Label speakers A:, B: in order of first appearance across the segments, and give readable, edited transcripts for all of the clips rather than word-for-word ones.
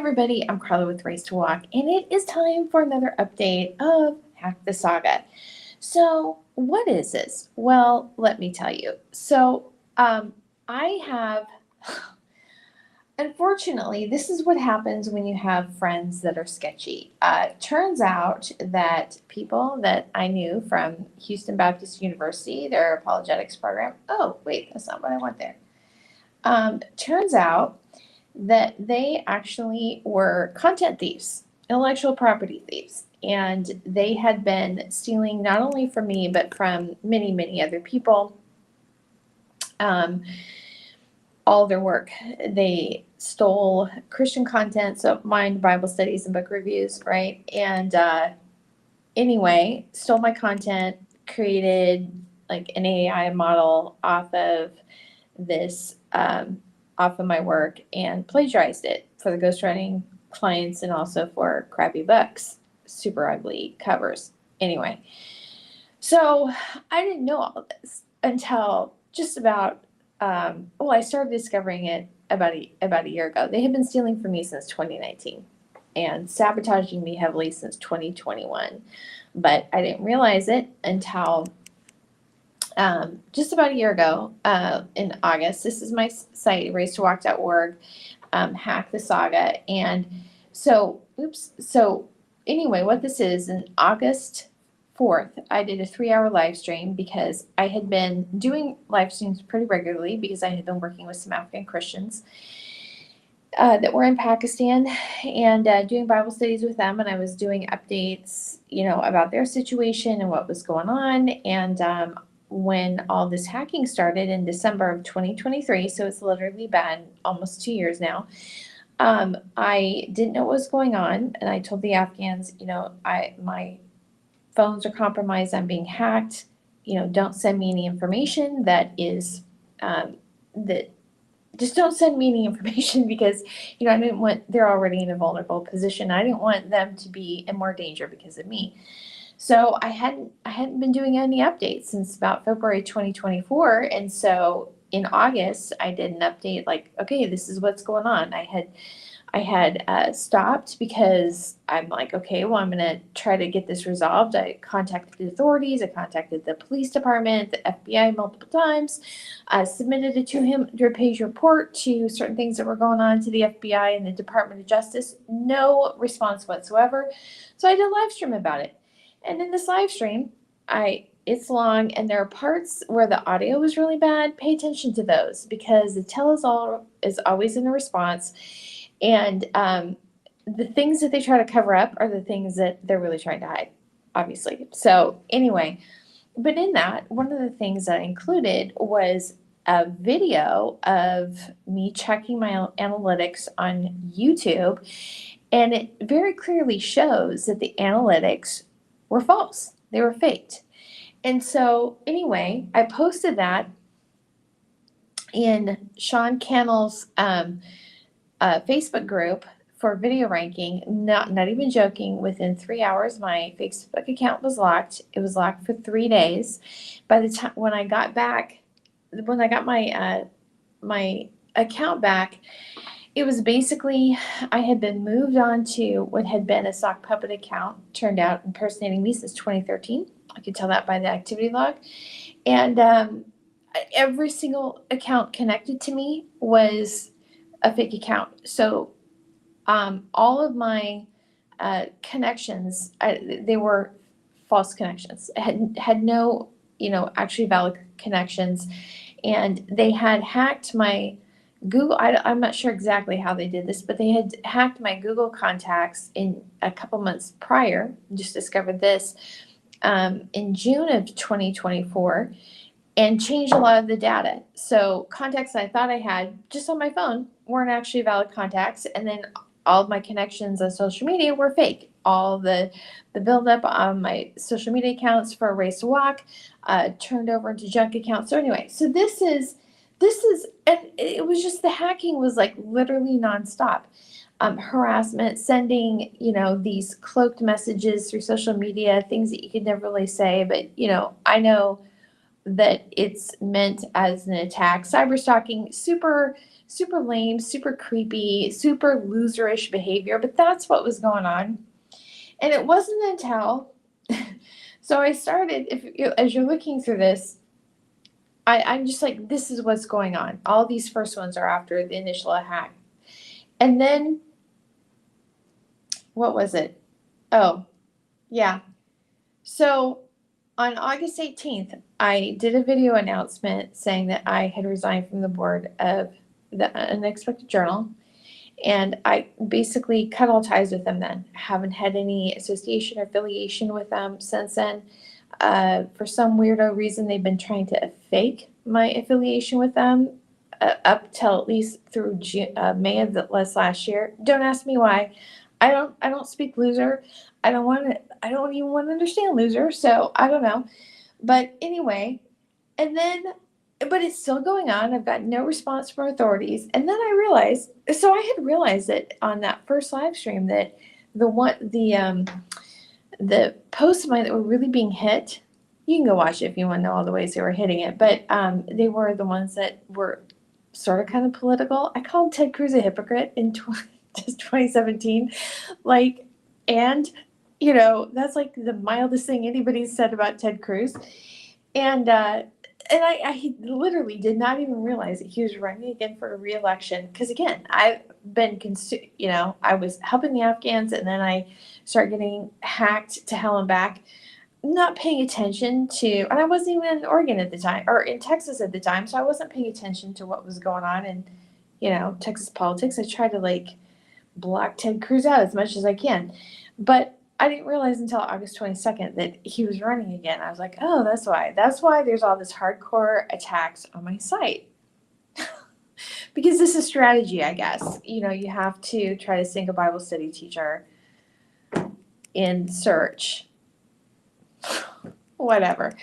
A: everybody, I'm Carla with Race to Walk, and it is time for another update of Hack the Saga. So, what is this? Well, let me tell you. I have, unfortunately, this is what happens when you have friends that are sketchy. Turns out that people that I knew from Houston Baptist University, their apologetics program, oh, wait, that's not what I want there. Turns out that they actually were content thieves, intellectual property thieves. And they had been stealing not only from me, but from many, many other people, all their work. They stole Christian content, so mine, Bible studies and book reviews, right? And anyway, stole my content, created like an AI model off of this, off of my work, and plagiarized it for the ghostwriting clients and also for crappy books, super ugly covers. Anyway, so I didn't know all of this until just about, I started discovering it about a year ago. They had been stealing from me since 2019 and sabotaging me heavily since 2021, but I didn't realize it until just about a year ago, in August. This is my site, racetowalk.org, Hack the Saga. And so anyway, what this is, in August 4th, I did a 3-hour live stream because I had been doing live streams pretty regularly because I had been working with some African Christians that were in Pakistan and doing Bible studies with them. And I was doing updates, about their situation and what was going on. And when all this hacking started in December of 2023, so it's literally been almost 2 years now, I didn't know what was going on, and I told the Afghans, my phones are compromised, I'm being hacked, don't send me any information that is, just don't send me any information because, I didn't want, they're already in a vulnerable position. I didn't want them to be in more danger because of me. So I hadn't been doing any updates since about February 2024. And so in August, I did an update like, okay, this is what's going on. I had stopped because I'm like, okay, well, I'm going to try to get this resolved. I contacted the authorities. I contacted the police department, the FBI multiple times. I submitted a 200-page report to certain things that were going on to the FBI and the Department of Justice. No response whatsoever. So I did a live stream about it. And in this live stream, it's long, and there are parts where the audio is really bad. Pay attention to those because the tell us all is always in a response. And the things that they try to cover up are the things that they're really trying to hide, obviously. So anyway, but in that, one of the things that I included was a video of me checking my analytics on YouTube. And it very clearly shows that the analytics were false. They were faked. And so anyway, I posted that in Sean Cannell's Facebook group for video ranking. Not even joking, within 3 hours, my Facebook account was locked. It was locked for 3 days. By the time when I got my my account back, it was basically, I had been moved on to what had been a sock puppet account, turned out impersonating me since 2013. I could tell that by the activity log. And every single account connected to me was a fake account. So all of my connections, they were false connections. Had no, actually valid connections. And they had hacked my Google, I'm not sure exactly how they did this, but they had hacked my Google contacts in a couple months prior. Just discovered this in June of 2024 and changed a lot of the data. So contacts I thought I had just on my phone weren't actually valid contacts. And then all of my connections on social media were fake. All the buildup on my social media accounts for Race to Walk turned over into junk accounts. So anyway, so this is, and it was just, the hacking was like literally nonstop. Harassment, sending, these cloaked messages through social media, things that you could never really say, but, I know that it's meant as an attack. Cyber stalking, super super lame, super creepy, super loserish behavior, but that's what was going on. And it wasn't until, so I started, as you're looking through this, I'm just like, this is what's going on. All these first ones are after the initial hack. And then, what was it? Oh, yeah. So on August 18th, I did a video announcement saying that I had resigned from the board of the Unexpected Journal. And I basically cut all ties with them then. Haven't had any association or affiliation with them since then. For some weirdo reason, they've been trying to fake my affiliation with them up till at least through May of last year. Don't ask me why. I don't speak loser. I don't even want to understand loser. So I don't know. But anyway, and then, but it's still going on. I've got no response from authorities. And then I realized, so I had realized that on that first live stream that the posts of mine that were really being hit, you can go watch it if you want to know all the ways they were hitting it, but they were the ones that were sort of kind of political. I called Ted Cruz a hypocrite in 2017. Like, and, that's like the mildest thing anybody said about Ted Cruz. And I literally did not even realize that he was running again for a re-election. Because again, I've been, I was helping the Afghans, and then I started getting hacked to hell and back, not paying attention to, and I wasn't even in Oregon at the time, or in Texas at the time, so I wasn't paying attention to what was going on in, Texas politics. I tried to block Ted Cruz out as much as I can, but I didn't realize until August 22nd that he was running again. I was like, oh, that's why. That's why there's all this hardcore attacks on my site. Because this is strategy, I guess. You have to try to sink a Bible study teacher in search. Whatever.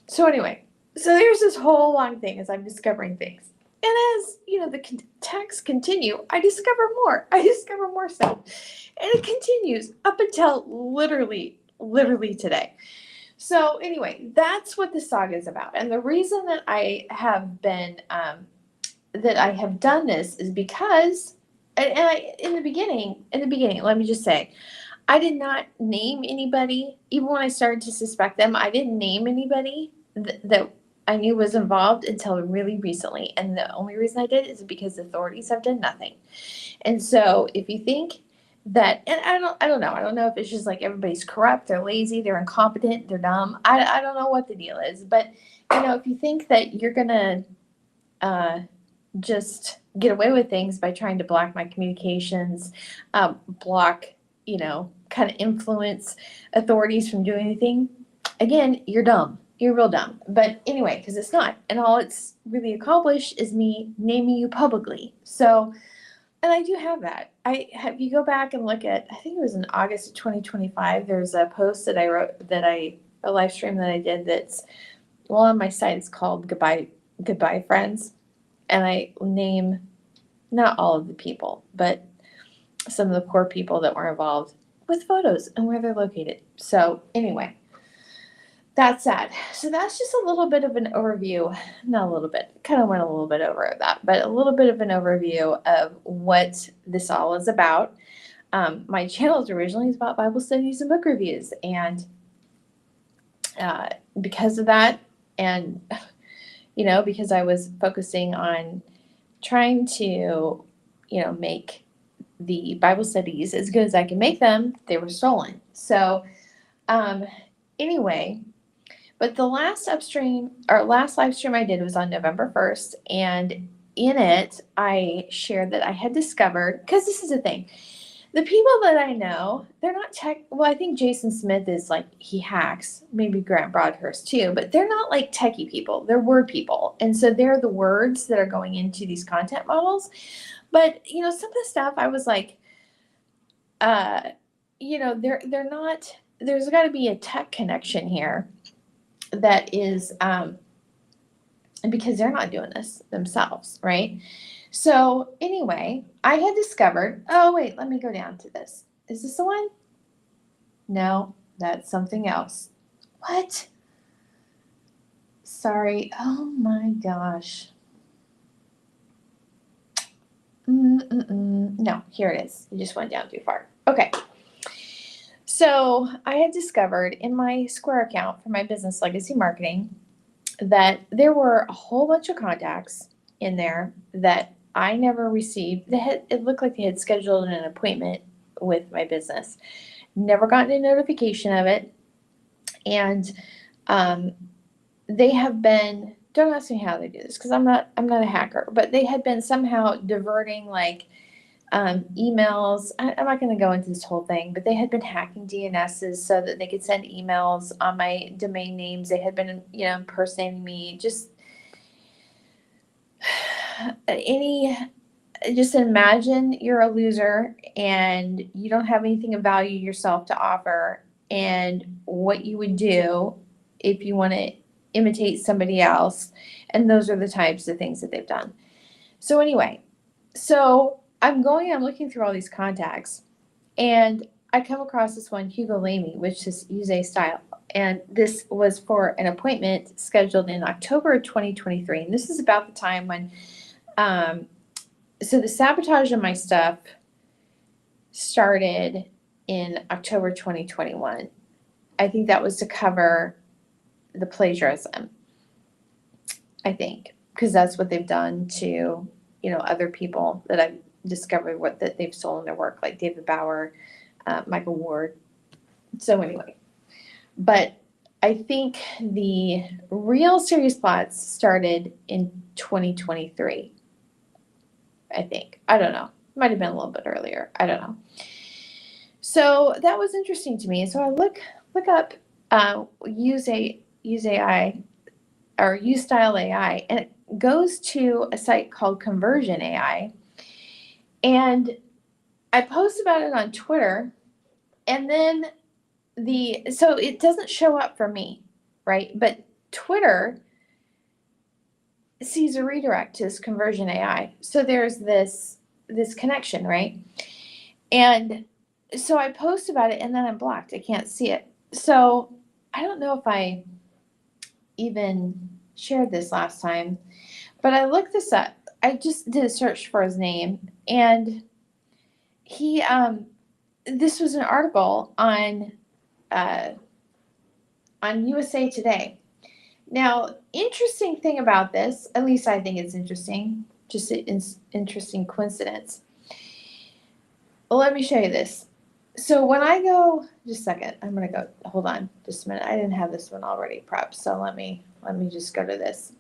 A: So anyway, so there's this whole long thing as I'm discovering things. And as, the attacks continue, I discover more. I discover more stuff. And it continues up until literally today. So anyway, that's what the saga is about. And the reason that I have been, that I have done this is because, in the beginning, let me just say, I did not name anybody. Even when I started to suspect them, I didn't name anybody that I knew was involved until really recently. And the only reason I did is because authorities have done nothing. And so if you think that, and I don't know. I don't know if it's just like everybody's corrupt, they're lazy, they're incompetent, they're dumb. I don't know what the deal is. But, if you think that you're going to just get away with things by trying to block my communications, block, kind of influence authorities from doing anything, again, you're dumb. You're real dumb. But anyway, because it's not. And all it's really accomplished is me naming you publicly. So, and I do have that. If you go back and look at, I think it was in August of 2025, there's a post that I wrote, a live stream that I did that's, on my site, it's called Goodbye Friends. And I name not all of the people, but some of the core people that were involved with photos and where they're located. So anyway, that's that. So that's just a little bit of an overview. Not a little bit, kind of went a little bit over that, but a little bit of an overview of what this all is about. My channel is originally about Bible studies and book reviews. And because of that, and, because I was focusing on trying to, make the Bible studies as good as I can make them, they were stolen. So anyway, but the last live stream I did was on November 1st. And in it, I shared that I had discovered, because this is the thing, the people that I know, they're not I think Jason Smith is he hacks, maybe Grant Broadhurst too, but they're not techie people. They're word people. And so they're the words that are going into these content models. But, some of the stuff I was they're not, there's got to be a tech connection here that is, because they're not doing this themselves, right? So anyway, I had discovered, oh wait, let me go down to this. Is this the one? No, that's something else. What? Sorry. Oh my gosh. No, here it is. You just went down too far. Okay. So I had discovered in my Square account for my business legacy marketing that there were a whole bunch of contacts in there that I never received. It looked like they had scheduled an appointment with my business. Never gotten a notification of it. And they have been, don't ask me how they do this because I'm not a hacker, but they had been somehow diverting like emails. I'm not going to go into this whole thing, but they had been hacking DNSs so that they could send emails on my domain names. They had been, impersonating me. Just imagine you're a loser and you don't have anything of value yourself to offer, and what you would do if you want to imitate somebody else. And those are the types of things that they've done. So anyway, I'm looking through all these contacts, and I come across this one, Hugo Lamy, which is UseStyle. And this was for an appointment scheduled in October of 2023. And this is about the time when, so the sabotage of my stuff started in October 2021. I think that was to cover the plagiarism, I think, because that's what they've done to, other people that I've discovered that they've stolen their work, like David Bauer, Michael Ward. So anyway, but I think the real serious plots started in 2023. I think. I don't know. Might have been a little bit earlier. I don't know. So that was interesting to me. So I look up UseAI or UseStyle.ai, and it goes to a site called Conversion AI. And I post about it on Twitter, and then so it doesn't show up for me, right? But Twitter sees a redirect to this Conversion AI. So there's this connection, right? And so I post about it, and then I'm blocked. I can't see it. So I don't know if I even shared this last time, but I looked this up. I just did a search for his name, and he this was an article on USA Today. Now, interesting thing about this, at least I think it's interesting, just an interesting coincidence. Well, let me show you this. So when I go, just a second, I'm going to go, hold on just a minute. I didn't have this one already prepped, so let me just go to this.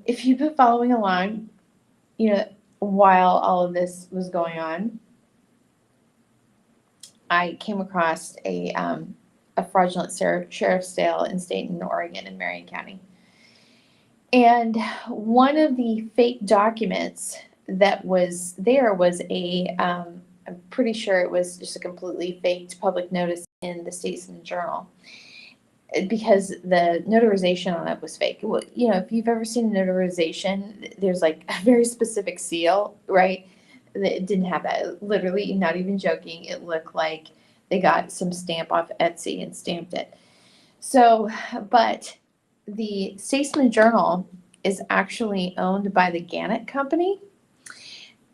A: If you've been following along, while all of this was going on, I came across a fraudulent sheriff's sale in Staten, Oregon, in Marion County. And one of the fake documents that was there was I'm pretty sure it was just a completely faked public notice in the Statesman Journal, because the notarization on it was fake. Well, if you've ever seen a notarization, there's like a very specific seal, right? It didn't have that. Literally, not even joking, it looked like they got some stamp off Etsy and stamped it. So, but the Statesman Journal is actually owned by the Gannett Company.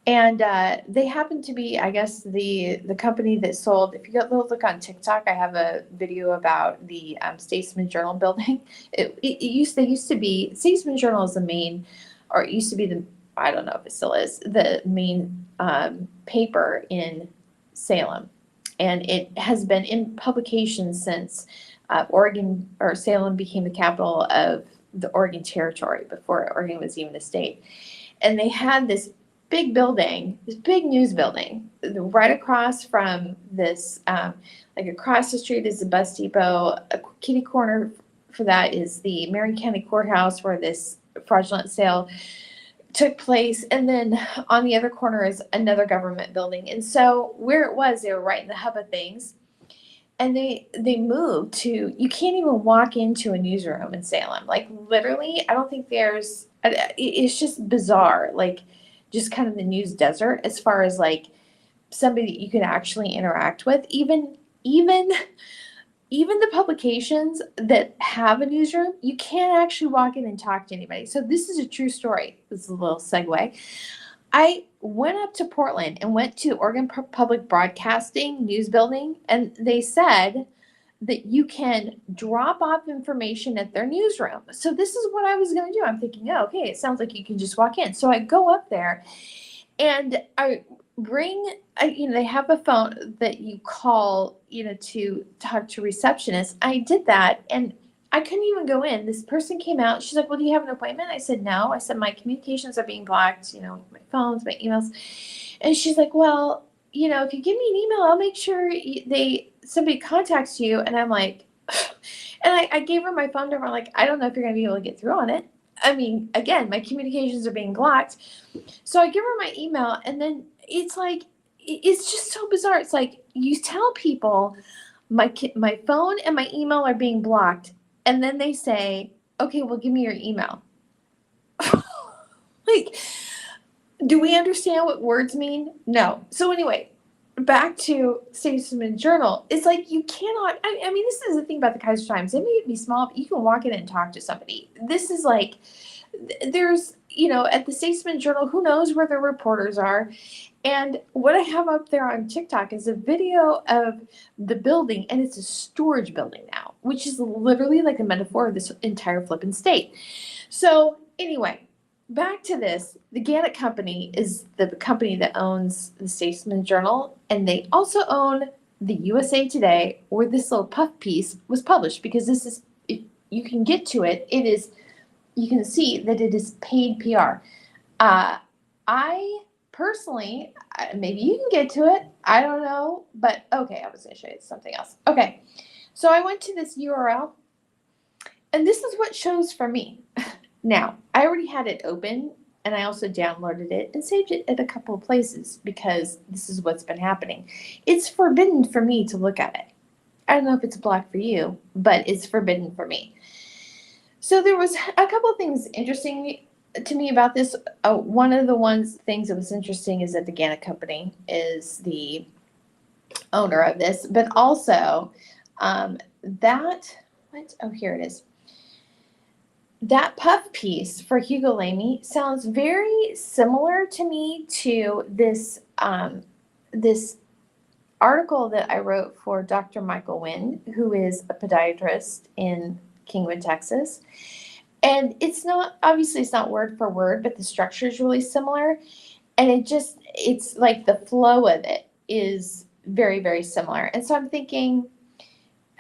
A: And they happen to be, I guess, the company that sold. If you go look on TikTok, I have a video about the Statesman Journal building. They used to be, Statesman Journal is the main, or it used to be I don't know if it still is, the main paper in Salem. And it has been in publication since Oregon, or Salem, became the capital of the Oregon Territory, before Oregon was even a state. And they had this big building, this big news building, right across from this, like across the street is the bus depot. A kitty corner for that is the Marion County Courthouse, where this fraudulent sale took place. And then on the other corner is another government building. And so where it was, they were right in the hub of things. And they moved to, you can't even walk into a newsroom in Salem. Like literally, I don't think it's just bizarre. Like, just kind of the news desert as far as like somebody that you could actually interact with. Even even the publications that have a newsroom, you can't actually walk in and talk to anybody. So this is a true story. This is a little segue. I went up to Portland and went to Oregon Public Broadcasting news building, and they said that you can drop off information at their newsroom. So this is what I was going to do. I'm thinking, oh, okay, it sounds like you can just walk in. So I go up there and I bring, they have a phone that you call, to talk to receptionists. I did that and I couldn't even go in. This person came out. She's like, well, do you have an appointment? I said, no. I said, my communications are being blocked, my phones, my emails. And she's like, well, if you give me an email, I'll make sure somebody contacts you. And I'm like, and I gave her my phone number. I'm like, I don't know if you're going to be able to get through on it. I mean, again, my communications are being blocked. So I give her my email, and then it's like, it's just so bizarre. It's like you tell people my phone and my email are being blocked, and then they say, okay, well, give me your email. Like, do we understand what words mean? No. So anyway, back to Statesman Journal. It's like you cannot, I mean, this is the thing about the Kaiser Times. It may be small, but you can walk in and talk to somebody. This is like, there's, at the Statesman Journal, who knows where the reporters are. And what I have up there on TikTok is a video of the building, and it's a storage building now, which is literally like a metaphor of this entire flippin' state. So anyway, back to this. The Gannett Company is the company that owns the Statesman Journal, and they also own the USA Today, where this little puff piece was published, because this is, if you can get to it, you can see that it is paid PR. I personally, maybe you can get to it, I don't know, but okay, I was going to show you something else. Okay, so I went to this URL, and this is what shows for me. Now, I already had it open, and I also downloaded it and saved it at a couple of places, because this is what's been happening. It's forbidden for me to look at it. I don't know if it's blocked for you, but it's forbidden for me. So there was a couple of things interesting to me about this. One of the things that was interesting is that the Gannett Company is the owner of this, but also here it is. That puff piece for Hugo Lamy sounds very similar to me to this this article that I wrote for Dr. Michael Wynn, who is a podiatrist in Kingwood, Texas. And it's not word for word, but the structure is really similar. And it's like the flow of it is very, very similar. And so I'm thinking,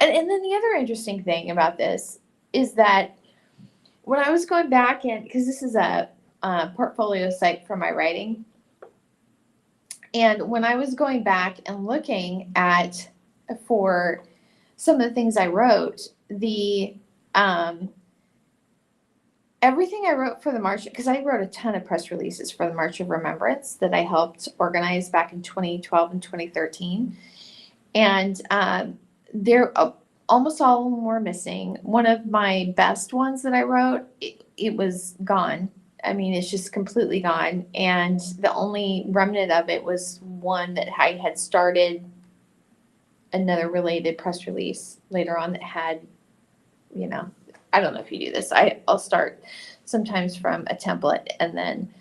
A: and then the other interesting thing about this is that when I was going back in, because this is a portfolio site for my writing, and when I was going back and looking at, for some of the things I wrote, everything I wrote for the March, because I wrote a ton of press releases for the March of Remembrance that I helped organize back in 2012 and 2013. And almost all of them were missing. One of my best ones that I wrote, it was gone. I mean, it's just completely gone. And the only remnant of it was one that I had started another related press release later on that had, I don't know if you do this. I'll start sometimes from a template and then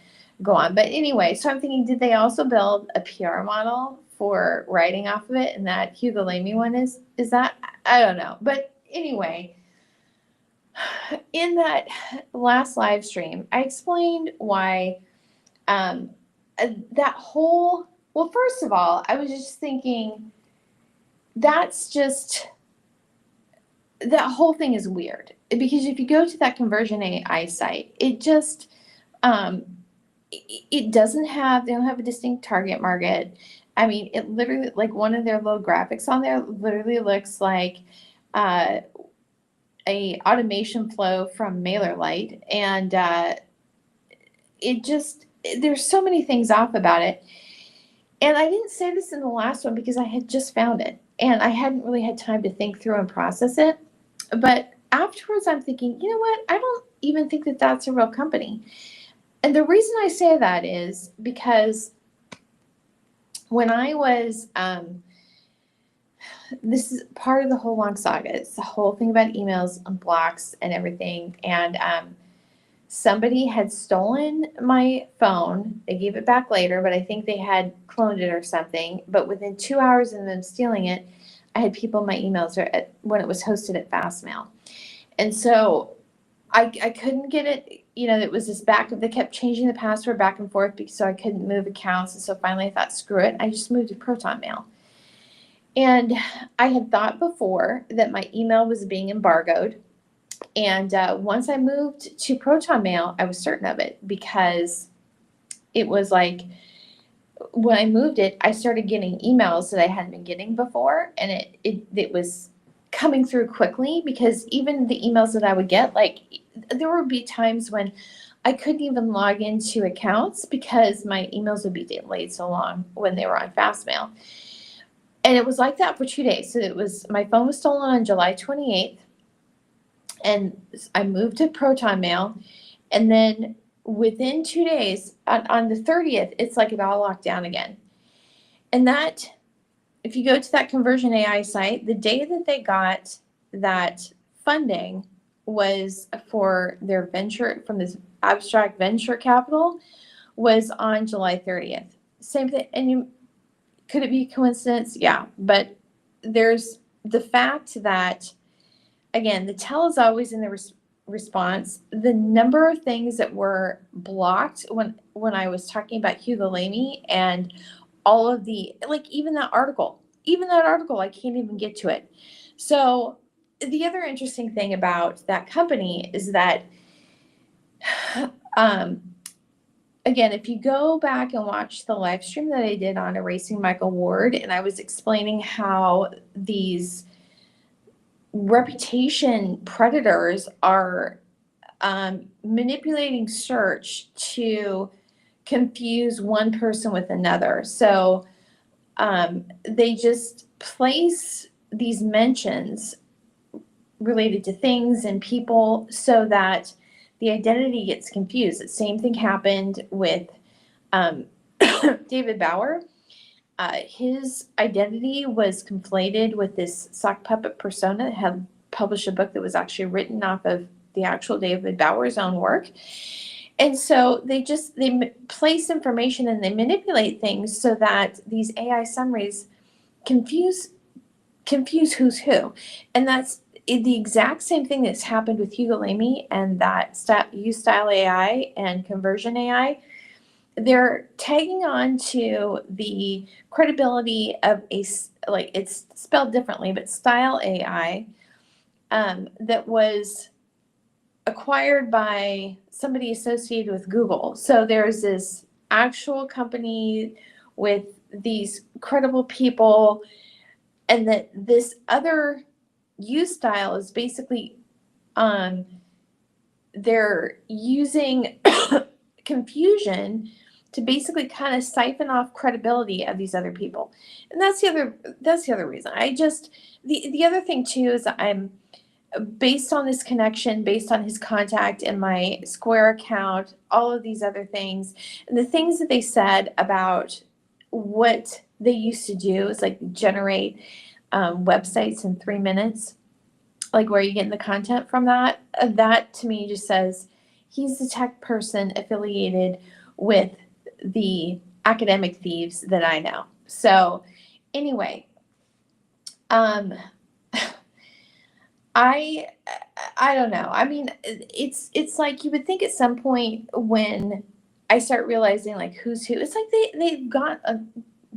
A: go on. But anyway, so I'm thinking, did they also build a PR model for writing off of it? And that Hugo Lamy one is that? I don't know. But anyway, in that last live stream, I explained why that whole, well, first of all, I was just thinking that whole thing is weird, because if you go to that Conversion AI site, it just, they don't have a distinct target market. I mean, it literally, like one of their little graphics on there literally looks like a automation flow from MailerLite. And there's so many things off about it. And I didn't say this in the last one because I had just found it and I hadn't really had time to think through and process it. But afterwards, I'm thinking, you know what? I don't even think that that's a real company. And the reason I say that is because when I was this is part of the whole long saga. It's the whole thing about emails and blocks and everything. And somebody had stolen my phone. They gave it back later, but I think they had cloned it or something. But within 2 hours of them stealing it, I had people in my emails when it was hosted at Fastmail. And so I couldn't get it. It was this they kept changing the password back and forth so I couldn't move accounts. And so finally I thought, screw it. I just moved to Proton Mail. And I had thought before that my email was being embargoed. And once I moved to Proton Mail, I was certain of it, because it was like when I moved it, I started getting emails that I hadn't been getting before. And it was coming through quickly, because even the emails that I would get, like there would be times when I couldn't even log into accounts because my emails would be delayed so long when they were on Fastmail. And it was like that for 2 days. So my phone was stolen on July 28th. And I moved to Proton Mail. And then within 2 days, on the 30th, it's like it all locked down again. And that, if you go to that Conversion AI site, the day that they got that funding was for their venture from this abstract venture capital, was on July 30th. Same thing. And could it be a coincidence? Yeah. But there's the fact that, again, the tell is always in the response. The number of things that were blocked when I was talking about Hugo Lamy and all of the, like even that article, I can't even get to it. So the other interesting thing about that company is that, again, if you go back and watch the live stream that I did on Erasing Michael Ward, and I was explaining how these reputation predators are manipulating search to confuse one person with another. So they just place these mentions related to things and people so that the identity gets confused. The same thing happened with David Bauer. His identity was conflated with this sock puppet persona that had published a book that was actually written off of the actual David Bauer's own work. And so they place information and they manipulate things so that these AI summaries confuse who's who. And that's the exact same thing that's happened with Hugo Lamy and that UseStyle.ai and Conversion AI. They're tagging on to the credibility of it's spelled differently, but Style AI, that was acquired by somebody associated with Google. So there's this actual company with these credible people, and that this other UseStyle is basically, they're using confusion to basically kind of siphon off credibility of these other people. And that's the other reason. The other thing too is I'm based on this connection, based on his contact and my Square account, all of these other things, and the things that they said about what they used to do is like generate websites in 3 minutes, like where you get the content from that. That to me just says he's the tech person affiliated with the academic thieves that I know. So anyway, I don't know. I mean, it's like you would think at some point when I start realizing like who's who, it's like they've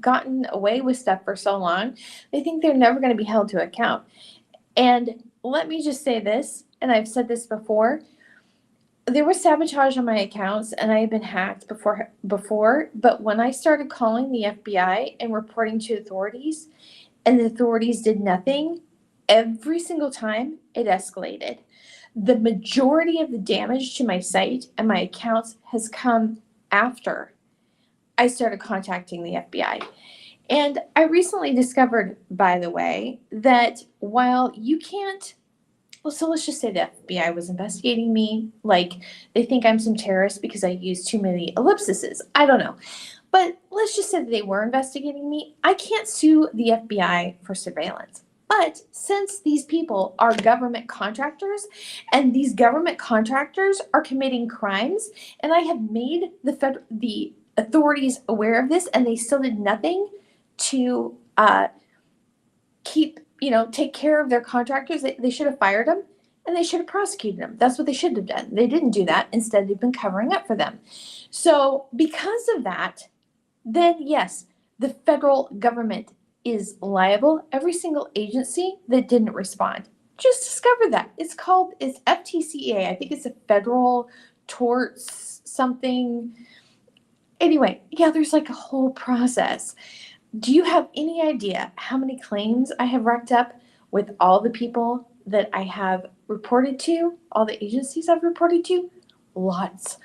A: gotten away with stuff for so long. They think they're never going to be held to account. And let me just say this, and I've said this before, there was sabotage on my accounts and I had been hacked before, but when I started calling the FBI and reporting to authorities and the authorities did nothing, every single time it escalated. The majority of the damage to my site and my accounts has come after I started contacting the FBI. And I recently discovered, by the way, that while you can't, well, so let's just say the FBI was investigating me, like they think I'm some terrorist because I use too many ellipses. I don't know. But let's just say that they were investigating me. I can't sue the FBI for surveillance. But since these people are government contractors and these government contractors are committing crimes, and I have made the authorities aware of this, and they still did nothing to take care of their contractors, they should have fired them and they should have prosecuted them. That's what they should have done. They didn't do that. Instead, they've been covering up for them. So because of that, then yes, the federal government is liable. Every single agency that didn't respond. Just discovered that. It's FTCA. I think it's a federal torts something. Anyway, yeah, there's like a whole process. Do you have any idea how many claims I have racked up with all the people that I have reported to, all the agencies I've reported to? Lots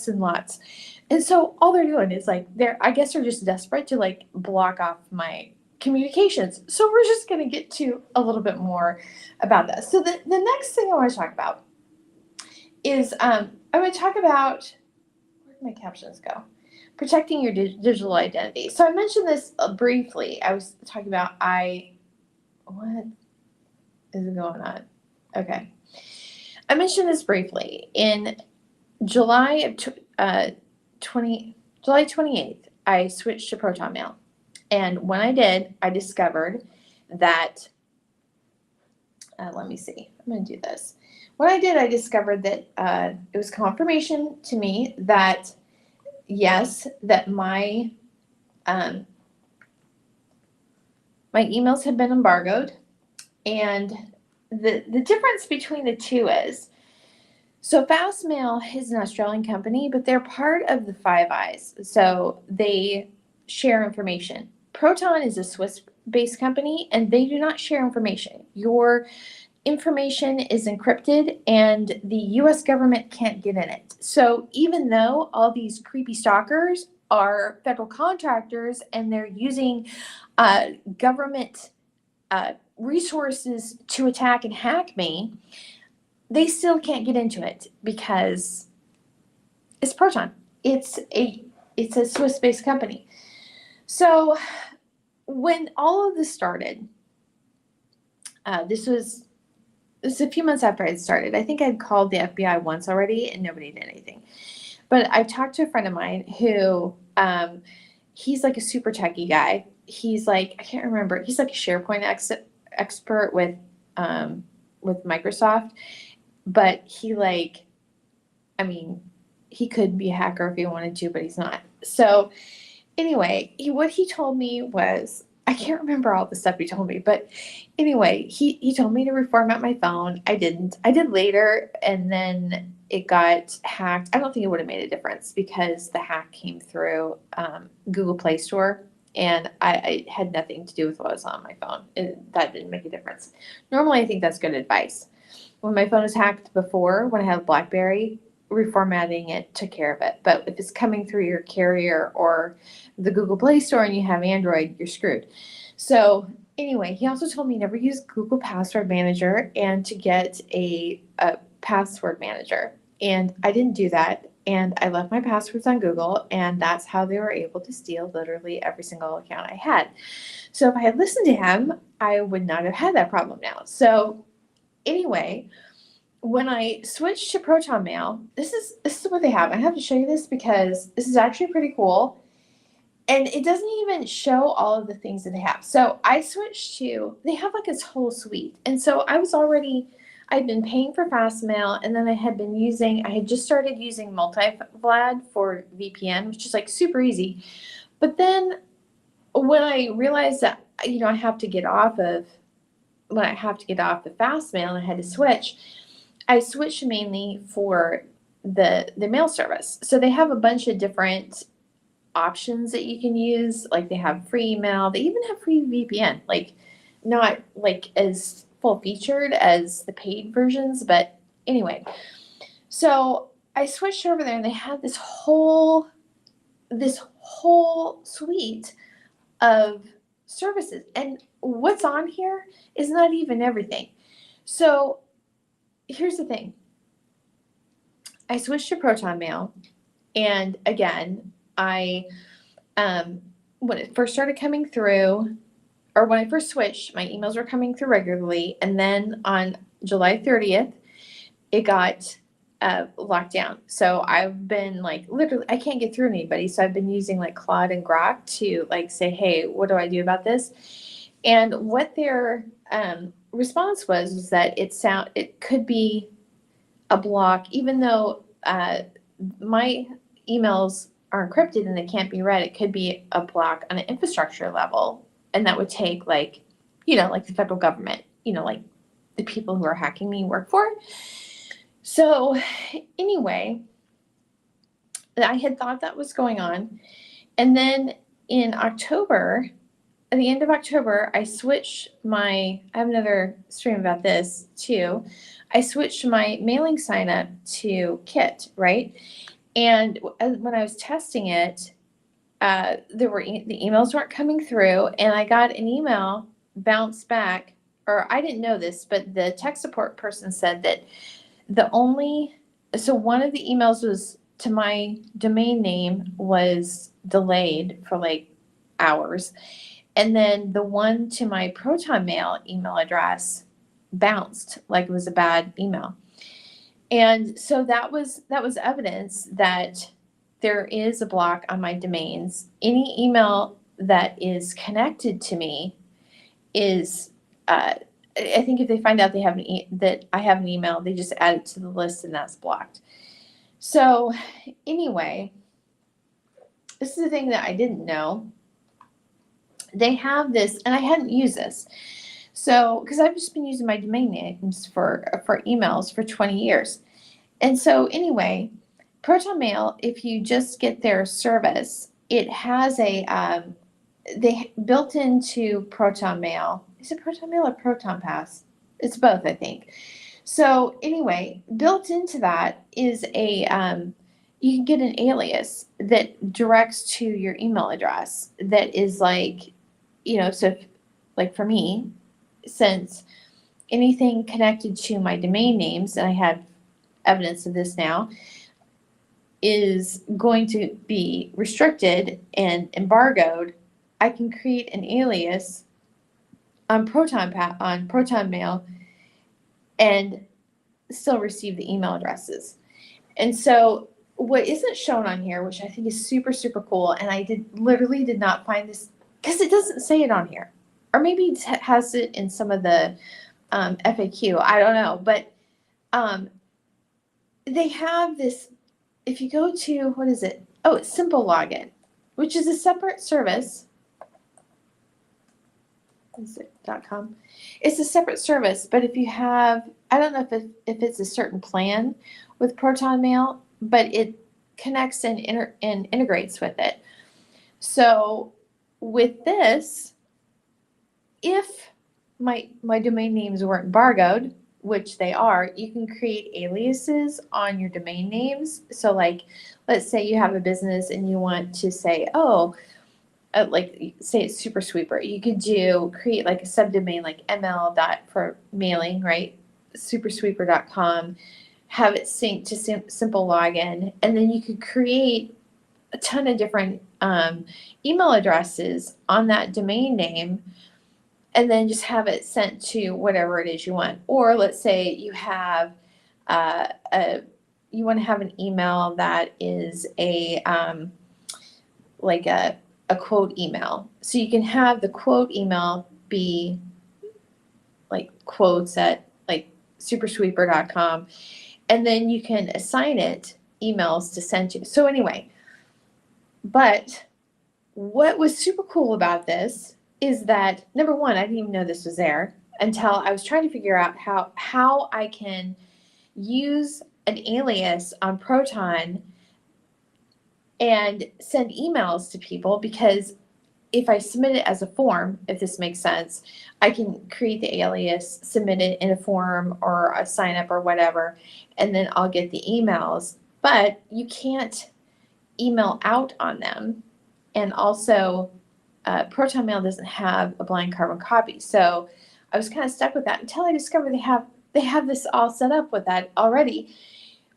A: and lots. And so all they're doing is I guess they're just desperate to block off my communications. So we're just going to get to a little bit more about this. So the next thing I want to talk about is I'm going to talk about, where did my captions go? Protecting your digital identity. So I mentioned this briefly. I was talking about what is going on? Okay. I mentioned this briefly. In July 28th, I switched to Proton Mail. And when I did, I discovered that, let me see, I'm going to do this. When I did, I discovered that it was confirmation to me that yes, that my emails have been embargoed. And the difference between the two is, so Fastmail is an Australian company, but they're part of the Five Eyes. So they share information. Proton is a Swiss-based company, and they do not share information. Your information is encrypted, and the U.S. government can't get in it. So even though all these creepy stalkers are federal contractors and they're using government resources to attack and hack me, they still can't get into it because it's Proton. It's a Swiss-based company. So when all of this started, this was a few months after I'd started. I think I'd called the FBI once already and nobody did anything. But I talked to a friend of mine who, he's like a super techie guy. He's I can't remember. He's like a SharePoint expert with Microsoft. But he he could be a hacker if he wanted to, but he's not. So anyway, what he told me was, I can't remember all the stuff he told me, but anyway, he told me to reformat my phone. I didn't. I did later, and then it got hacked. I don't think it would have made a difference because the hack came through Google Play Store, and I had nothing to do with what was on my phone. That didn't make a difference. Normally, I think that's good advice. When my phone was hacked before, when I had BlackBerry, reformatting it took care of it. But if it's coming through your carrier or the Google Play Store and you have Android, you're screwed. So anyway, he also told me never use Google Password Manager and to get a password manager. And I didn't do that. And I left my passwords on Google, and that's how they were able to steal literally every single account I had. So if I had listened to him, I would not have had that problem now. So anyway, when I switched to Proton Mail, this is what they have. I have to show you this because this is actually pretty cool. And it doesn't even show all of the things that they have. So I switched they have this whole suite. And so I'd been paying for Fastmail, and then I had just started using Multi-Vlad for VPN, which is super easy. But then when I realized that, I have to get off of Fastmail and I had to switch, I switched mainly for the mail service. So they have a bunch of different options that you can use. They have free email. They even have free VPN. Not as full featured as the paid versions, but anyway. So I switched over there, and they had this whole suite of services. And what's on here is not even everything. So here's the thing. I switched to Proton Mail, and again, I when it first started coming through, or when I first switched, my emails were coming through regularly. And then on July 30th, it got locked down. So I've been like, literally, I can't get through anybody. So I've been using like Claude and Grok to like say, hey, what do I do about this? And what their response was that it could be a block, even though my emails are encrypted and they can't be read. It could be a block on an infrastructure level, and that would take like the federal government, like the people who are hacking me work for. So anyway, I had thought that was going on, and then in October, at the end of October, I have another stream about this too. I switched my mailing sign up to Kit, right? And when I was testing it, the emails weren't coming through, and I got an email bounce back, or I didn't know this, but the tech support person said that one of the emails was to my domain name was delayed for like hours. And then the one to my Proton Mail email address bounced like it was a bad email. And so that was evidence that there is a block on my domains. Any email that is connected to me is, I think if they find out that I have an email, they just add it to the list and that's blocked. So anyway, this is the thing that I didn't know. They have this, and I hadn't used this. So, because I've just been using my domain names for emails for 20 years. And so anyway, Proton Mail, if you just get their service, it has they built into Proton Mail. Is it Proton Mail or Proton Pass? It's both, I think. So anyway, built into that is you can get an alias that directs to your email address that is like, so if, like for me, since anything connected to my domain names, and I have evidence of this now, is going to be restricted and embargoed, I can create an alias on Proton Mail and still receive the email addresses. And so what isn't shown on here, which I think is super, super cool, and I literally did not find this because it doesn't say it on here. Or maybe it has it in some of the FAQ. I don't know. But they have this, if you go to, what is it? Oh, it's Simple Login, which is a separate service. Is it .com? It's a separate service, but if you have, I don't know if it's a certain plan with Proton Mail, but it connects and integrates with it. So with this, if my domain names weren't embargoed, which they are, you can create aliases on your domain names. So like, let's say you have a business and you want to say, like say it's Super Sweeper. You could create like a subdomain like ml. for mailing, right? supersweeper.com, have it sync to Simple Login, and then you could create a ton of different email addresses on that domain name, and then just have it sent to whatever it is you want. Or let's say you have you want to have an email that is a quote email. So you can have the quote email be like quotes at like supersweeper.com, and then you can assign it emails to send to. So anyway, but what was super cool about this is that, number one, I didn't even know this was there until I was trying to figure out how I can use an alias on Proton and send emails to people, because if I submit it as a form, if this makes sense, I can create the alias, submit it in a form or a sign up or whatever, and then I'll get the emails. But you can't email out on them. And also, Proton Mail doesn't have a blind carbon copy. So I was kind of stuck with that until I discovered they have this all set up with that already.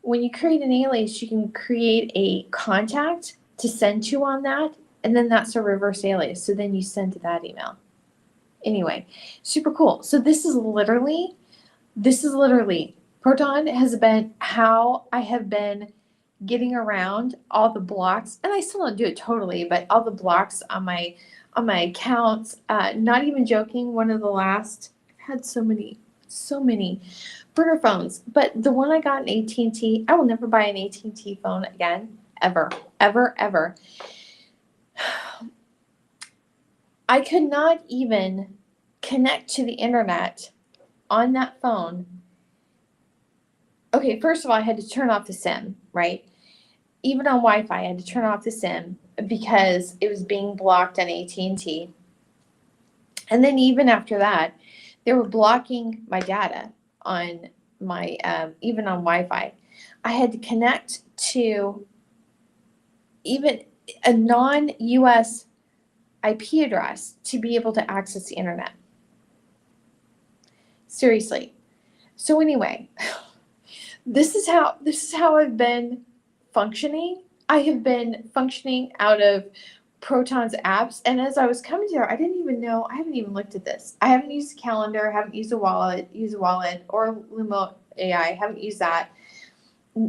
A: When you create an alias, you can create a contact to send to on that, And then that's a reverse alias. So then you send to that email. Anyway, super cool. So this is literally Proton has been how I have been getting around all the blocks, and I still don't do it totally, but all the blocks on my accounts. Not even joking. One of the last, I've had so many burner phones, but the one I got in AT&T, I will never buy an AT&T phone again, ever, ever, ever. I could not even connect to the internet on that phone. Okay, first of all, I had to turn off the SIM, right? Even on Wi-Fi, I had to turn off the SIM because it was being blocked on AT&T. And then even after that, they were blocking my data on my, even on Wi-Fi. I had to connect to even a non-US IP address to be able to access the internet. Seriously. So anyway, this is how I've been functioning. I have been functioning out of Proton's apps, and as I was coming to there, I didn't even know. I haven't even looked at this. I haven't used a calendar. I haven't used a wallet, or Lamy AI. I haven't used that.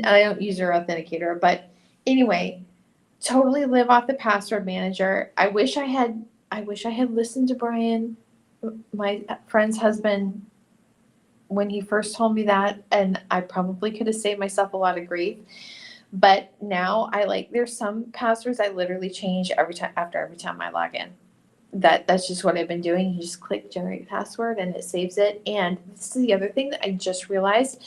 A: I don't use their authenticator, but anyway, totally live off the password manager. I wish I had listened to Brian, my friend's husband, when he first told me that, and I probably could have saved myself a lot of grief. But now there's some passwords I literally change every time I log in. That's just what I've been doing. You just click generate password and it saves it. And this is the other thing that I just realized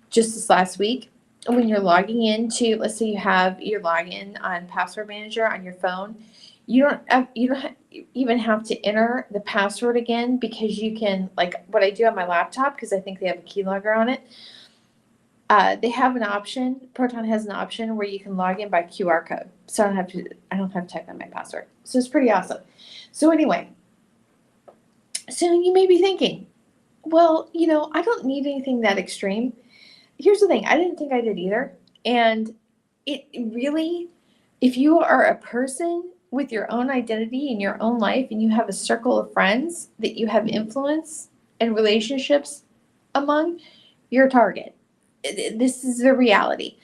A: just this last week. When you're logging into, let's say you have your login on Password Manager on your phone, you don't even have to enter the password again, because you can, like what I do on my laptop, because I think they have a keylogger on it. They have an option. Proton has an option where you can log in by QR code, so I don't have to type in my password. So it's pretty awesome. So anyway, so you may be thinking, well, I don't need anything that extreme. Here's the thing. I didn't think I did either. And it really, if you are a person with your own identity in your own life, and you have a circle of friends that you have influence and relationships among, you're a target. This is the reality.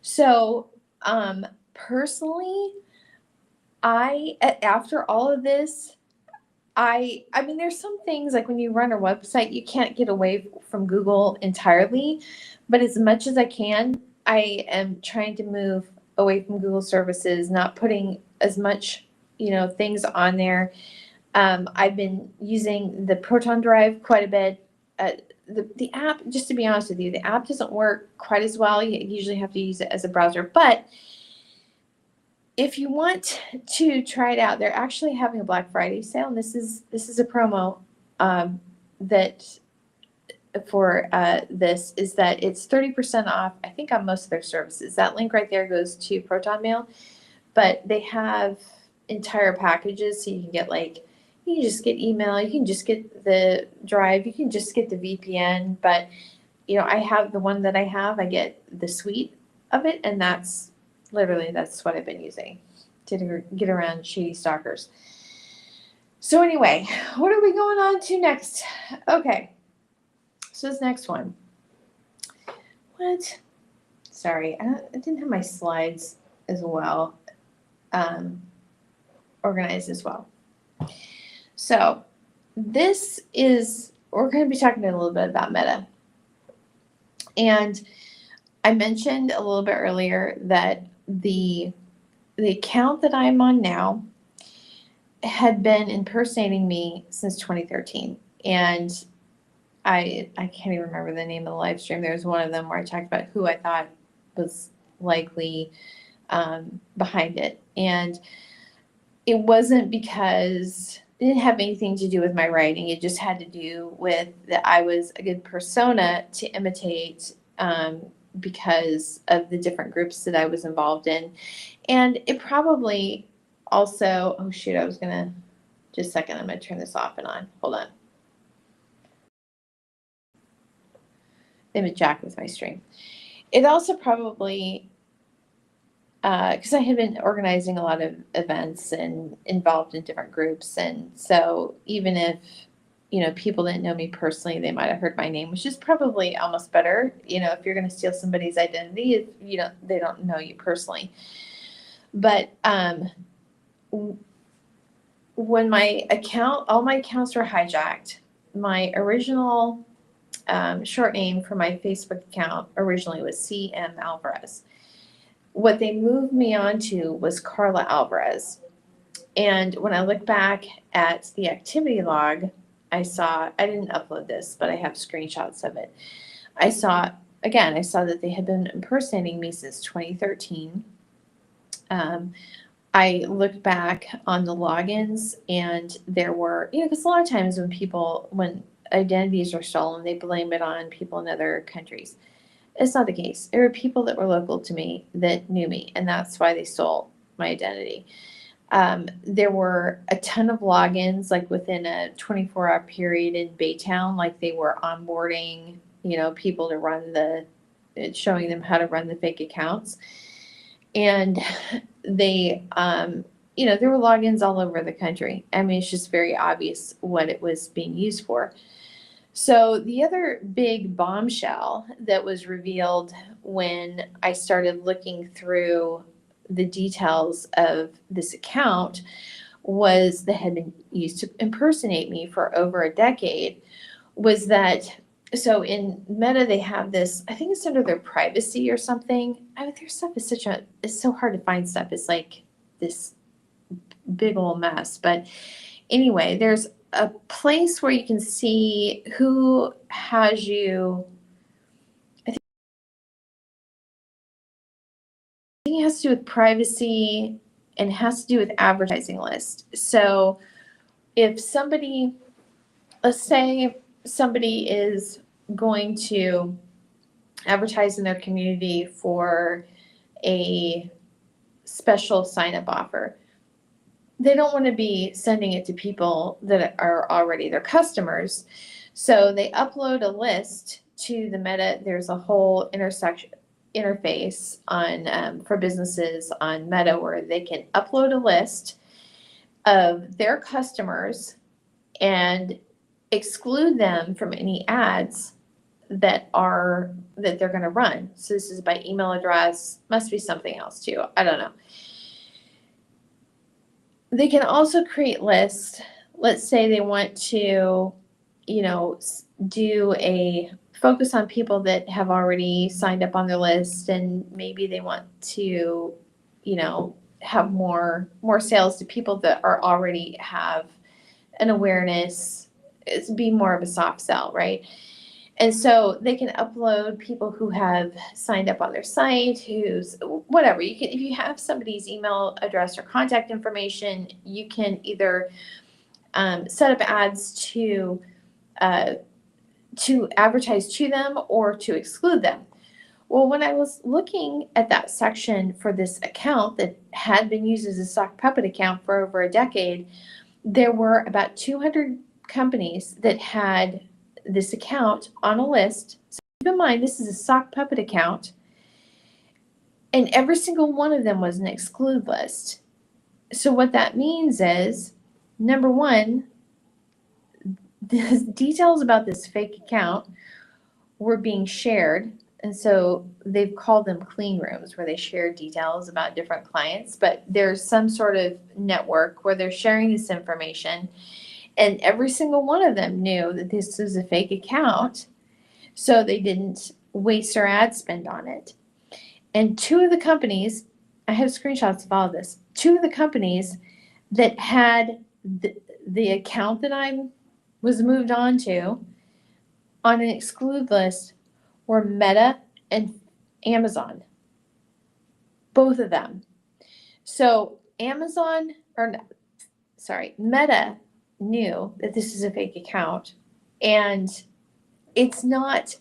A: So, personally, after all of this, I mean, there's some things like when you run a website, you can't get away from Google entirely, but as much as I can, I am trying to move away from Google services, not putting as much, things on there. I've been using the Proton Drive quite a bit. The app, just to be honest with you, the app doesn't work quite as well. You usually have to use it as a browser, but if you want to try it out, they're actually having a Black Friday sale, and this is a promo that for this is that it's 30% off, I think, on most of their services. That link right there goes to Proton Mail, but they have entire packages, so you can get you can just get email, you can just get the drive, you can just get the VPN, but I have the one that I have, I get the suite of it, and that's what I've been using to get around shady stalkers. So anyway, what are we going on to next? Okay, so this next one. What? Sorry, I didn't have my slides as well organized as well. So we're going to be talking a little bit about Meta. And I mentioned a little bit earlier that the account that I'm on now had been impersonating me since 2013. And I can't even remember the name of the live stream. There was one of them where I talked about who I thought was likely behind it. And it wasn't because it didn't have anything to do with my writing. It just had to do with that I was a good persona to imitate because of the different groups that I was involved in. And it probably also, oh shoot, just a second, I'm going to turn this off and on. Hold on. I'm a jack with my stream. It also probably because I had been organizing a lot of events and involved in different groups. And so even if, people didn't know me personally, they might have heard my name, which is probably almost better, if you're going to steal somebody's identity, if they don't know you personally. But when all my accounts were hijacked, my original short name for my Facebook account originally was CM Alvarez. What they moved me on to was Carla Alvarez. And when I look back at the activity log, I didn't upload this, but I have screenshots of it. I saw that they had been impersonating me since 2013. I looked back on the logins, and there were, because a lot of times when identities are stolen, they blame it on people in other countries. It's not the case. There were people that were local to me that knew me, and that's why they stole my identity. There were a ton of logins, like within a 24-hour period in Baytown, like they were onboarding, people to showing them how to run the fake accounts. And they, there were logins all over the country. I mean, it's just very obvious what it was being used for. So the other big bombshell that was revealed when I started looking through the details of this account was that had been used to impersonate me for over a decade, was that, so in Meta, they have this, I think it's under their privacy or something. I mean, their stuff is it's so hard to find stuff. It's like this big old mess. But anyway, there's a place where you can see who has you. I think it has to do with privacy and has to do with advertising list. So if somebody, let's say somebody is going to advertise in their community for a special sign-up offer, they don't want to be sending it to people that are already their customers. So they upload a list to the Meta. There's a whole interface on for businesses on Meta where they can upload a list of their customers and exclude them from any ads that they're going to run. So this is by email address, must be something else too. I don't know. They can also create lists. Let's say they want to, do a focus on people that have already signed up on their list, and maybe they want to, have more sales to people that are already have an awareness. It's be more of a soft sell, right? And so they can upload people who have signed up on their site, who's whatever. You can, if you have somebody's email address or contact information, you can either set up ads to advertise to them or to exclude them. Well, when I was looking at that section for this account that had been used as a sock puppet account for over a decade, there were about 200 companies that had this account on a list. So keep in mind, this is a sock puppet account, and every single one of them was an exclude list. So what that means is, number one, the details about this fake account were being shared. And so they've called them clean rooms, where they share details about different clients, but there's some sort of network where they're sharing this information. And every single one of them knew that this was a fake account, so they didn't waste their ad spend on it. And two of the companies, I have screenshots of all of this, two of the companies that had the account that I was moved on to on an exclude list were Meta and Amazon. Both of them. So Meta knew that this is a fake account, and it's not,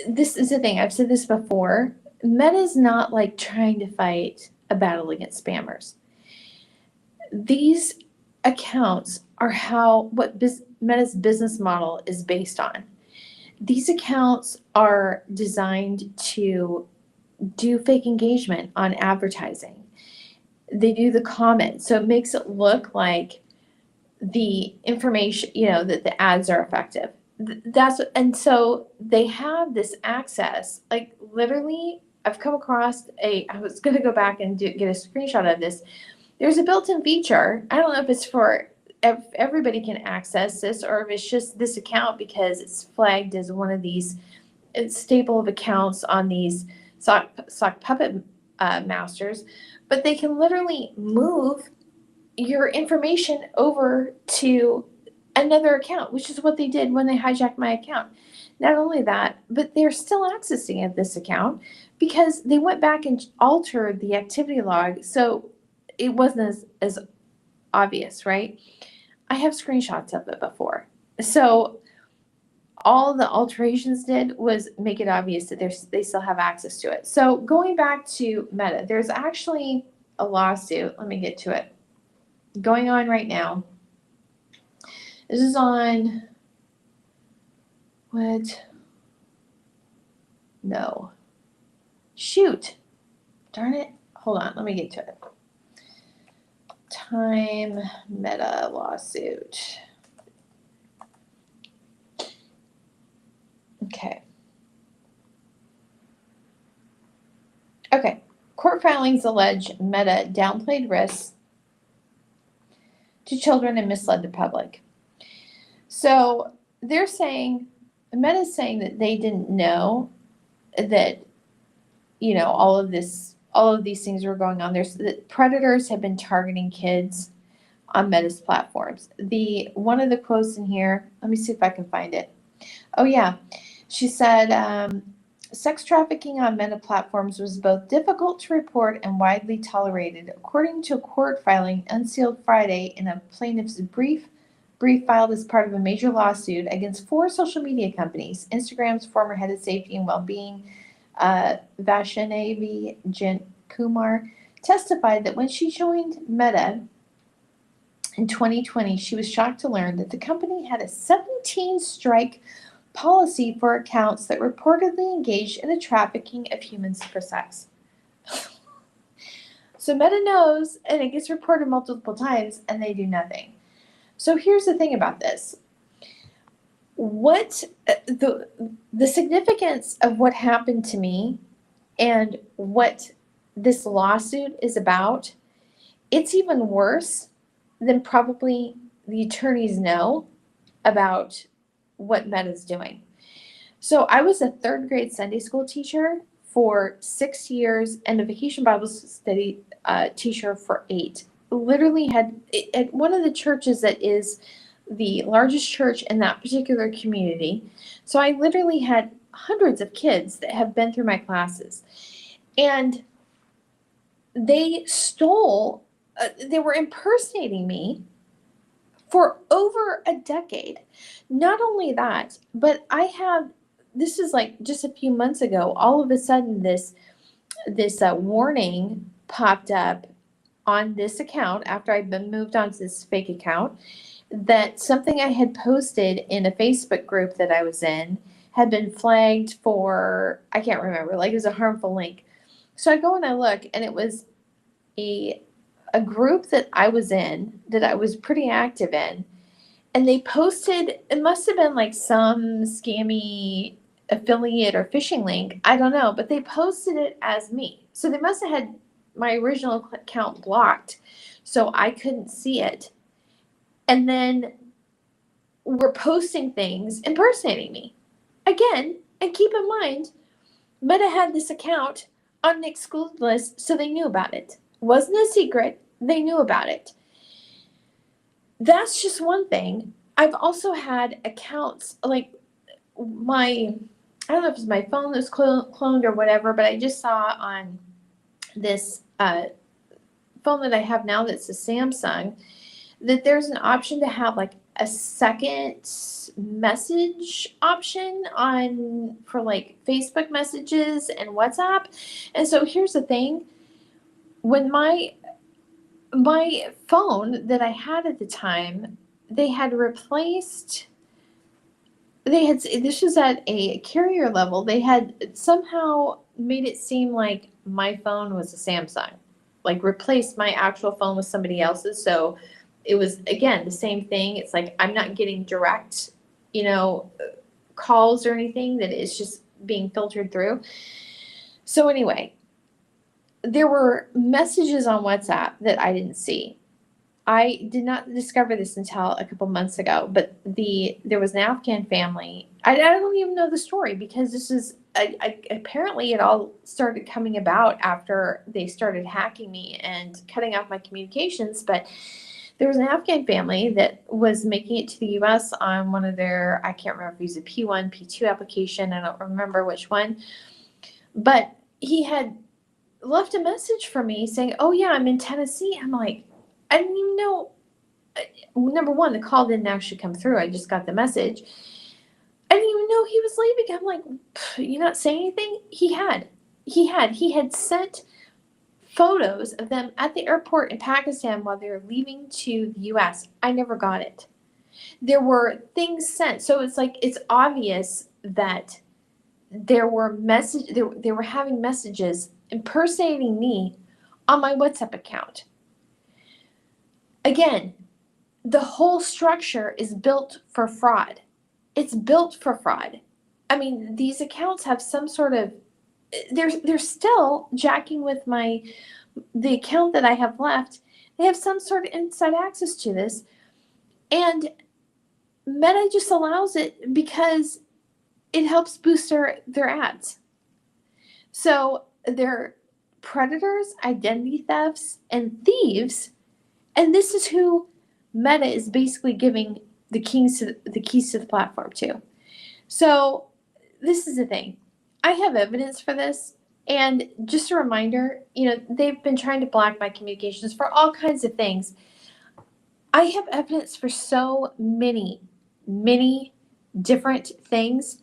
A: this is the thing, I've said this before, Meta's not like trying to fight a battle against spammers. These accounts are what Meta's business model is based on. These accounts are designed to do fake engagement on advertising. They do the comments. So it makes it look like the information, that the ads are effective. And so they have this access, like literally I've come across I was going to go back and get a screenshot of this. There's a built-in feature. I don't know if it's for everybody can access this or if it's just this account because it's flagged as one of these staple of accounts on these sock puppet masters, but they can literally move your information over to another account, which is what they did when they hijacked my account. Not only that, but they're still accessing this account because they went back and altered the activity log so it wasn't as obvious, right? I have screenshots of it before. So all the alterations did was make it obvious that they still have access to it. So going back to Meta, there's actually a lawsuit. Let me get to it. Going on right now. This is on what? No. Shoot. Darn it. Hold on. Let me get to it. Time Meta lawsuit. Okay. Okay. Court filings allege Meta downplayed risks to children and misled the public. So they're saying, Meta's saying that they didn't know that, all of these things were going on. That predators have been targeting kids on Meta's platforms. One of the quotes in here, let me see if I can find it. Oh yeah, she said, sex trafficking on Meta platforms was both difficult to report and widely tolerated, according to a court filing unsealed Friday in a plaintiff's brief filed as part of a major lawsuit against 4 social media companies. Instagram's former head of safety and well-being, Vaishnavi Kumar, testified that when she joined Meta in 2020, she was shocked to learn that the company had a 17-strike policy for accounts that reportedly engaged in the trafficking of humans for sex. So Meta knows, and it gets reported multiple times, and they do nothing. So here's the thing about this. What the significance of what happened to me and what this lawsuit is about, it's even worse than probably the attorneys know about what Meta's doing. So I was a 3rd grade Sunday school teacher for 6 years and a vacation Bible study teacher for 8. Literally had at one of the churches that is the largest church in that particular community. So I literally had hundreds of kids that have been through my classes. And they they were impersonating me for over a decade. Not only that, but this is like just a few months ago, all of a sudden this warning popped up on this account after I'd been moved on to this fake account, that something I had posted in a Facebook group that I was in had been flagged for, I can't remember, like it was a harmful link. So I go and I look, and it was a group that I was in, that I was pretty active in, and they posted, it must have been like some scammy affiliate or phishing link, I don't know, but they posted it as me. So they must have had my original account blocked so I couldn't see it. And then were posting things impersonating me. Again, and keep in mind, Meta had this account on an excluded list, so they knew about it. Wasn't a secret, they knew about it. That's just one thing. I've also had accounts, like I don't know if it's my phone that's cloned or whatever, but I just saw on this phone that I have now that's a Samsung, that there's an option to have like a second message option for like Facebook messages and WhatsApp. And so here's the thing, when my phone that I had at the time, they had replaced this was at a carrier level. They had somehow made it seem like my phone was a Samsung, like replaced my actual phone with somebody else's. So it was, again, the same thing. It's like I'm not getting direct, calls or anything, that it's just being filtered through. So anyway, there were messages on WhatsApp that I didn't see. I did not discover this until a couple months ago, but there was an Afghan family. I don't even know the story, because this is apparently it all started coming about after they started hacking me and cutting off my communications. But there was an Afghan family that was making it to the U.S. on one of their, I can't remember if it was a P1, P2 application. I don't remember which one, but he had left a message for me saying, "Oh yeah, I'm in Tennessee." I'm like, I didn't even know. Number one, the call didn't actually come through. I just got the message. I didn't even know he was leaving. I'm like, "You not saying anything?" He had sent photos of them at the airport in Pakistan while they were leaving to the U.S. I never got it. There were things sent, so it's like it's obvious that there were they were having messages impersonating me on my WhatsApp account. Again, the whole structure is built for fraud. It's built for fraud. I mean, these accounts have some sort of, they're still jacking with the account that I have left. They have some sort of inside access to this, and Meta just allows it because it helps boost their ads. So they're predators, identity thefts, and thieves, and this is who Meta is basically giving the keys to the platform to. So this is the thing. I have evidence for this, and just a reminder, they've been trying to block my communications for all kinds of things. I have evidence for so many different things.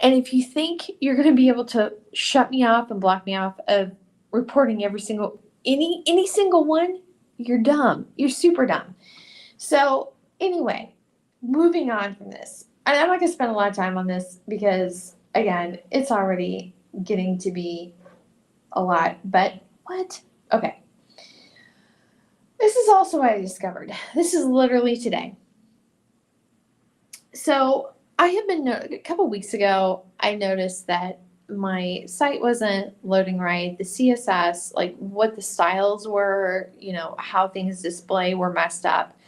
A: And if you think you're going to be able to shut me off and block me off of reporting any single one, you're dumb. You're super dumb. So anyway, moving on from this. And I'm not going to spend a lot of time on this because, again, it's already getting to be a lot. But what? Okay. This is also what I discovered. This is literally today. So I have been, a couple weeks ago, I noticed that my site wasn't loading right. The CSS, like what the styles were, how things display were messed up.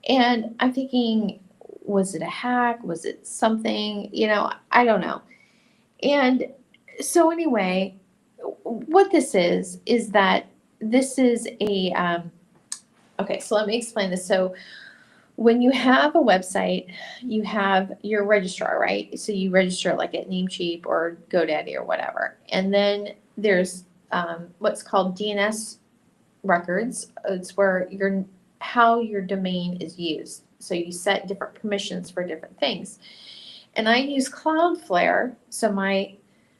A: And I'm thinking, was it a hack? Was it something? I don't know. And so anyway, what this is that this is okay, so let me explain this. So when you have a website, you have your registrar, right? So you register like at Namecheap or GoDaddy or whatever. And then there's what's called DNS records. It's where how your domain is used. So you set different permissions for different things. And I use Cloudflare. So my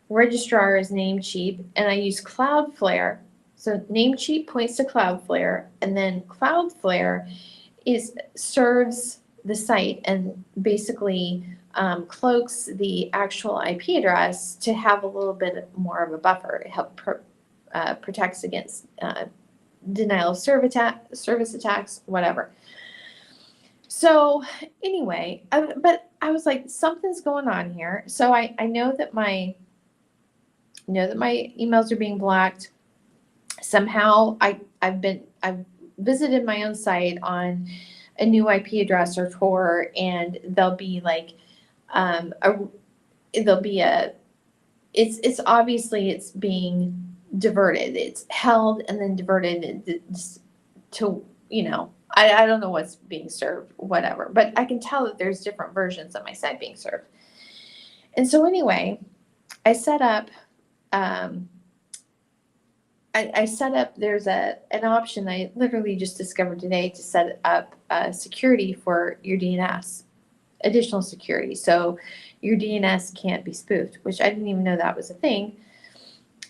A: registrar is Namecheap, and I use Cloudflare. So Namecheap points to Cloudflare, and then Cloudflare serves the site and basically cloaks the actual IP address to have a little bit more of a buffer. It helps protects against denial of service attacks, whatever. So anyway, but I was like, something's going on here. So I know that my emails are being blocked. Somehow I've visited my own site on a new IP address or Tor, and there'll be like it's obviously it's being diverted. It's held and then diverted to, I don't know what's being served, whatever, but I can tell that there's different versions of my site being served. And so anyway, I set up, there's an option I literally just discovered today to set up security for your DNS, additional security. So your DNS can't be spoofed, which I didn't even know that was a thing.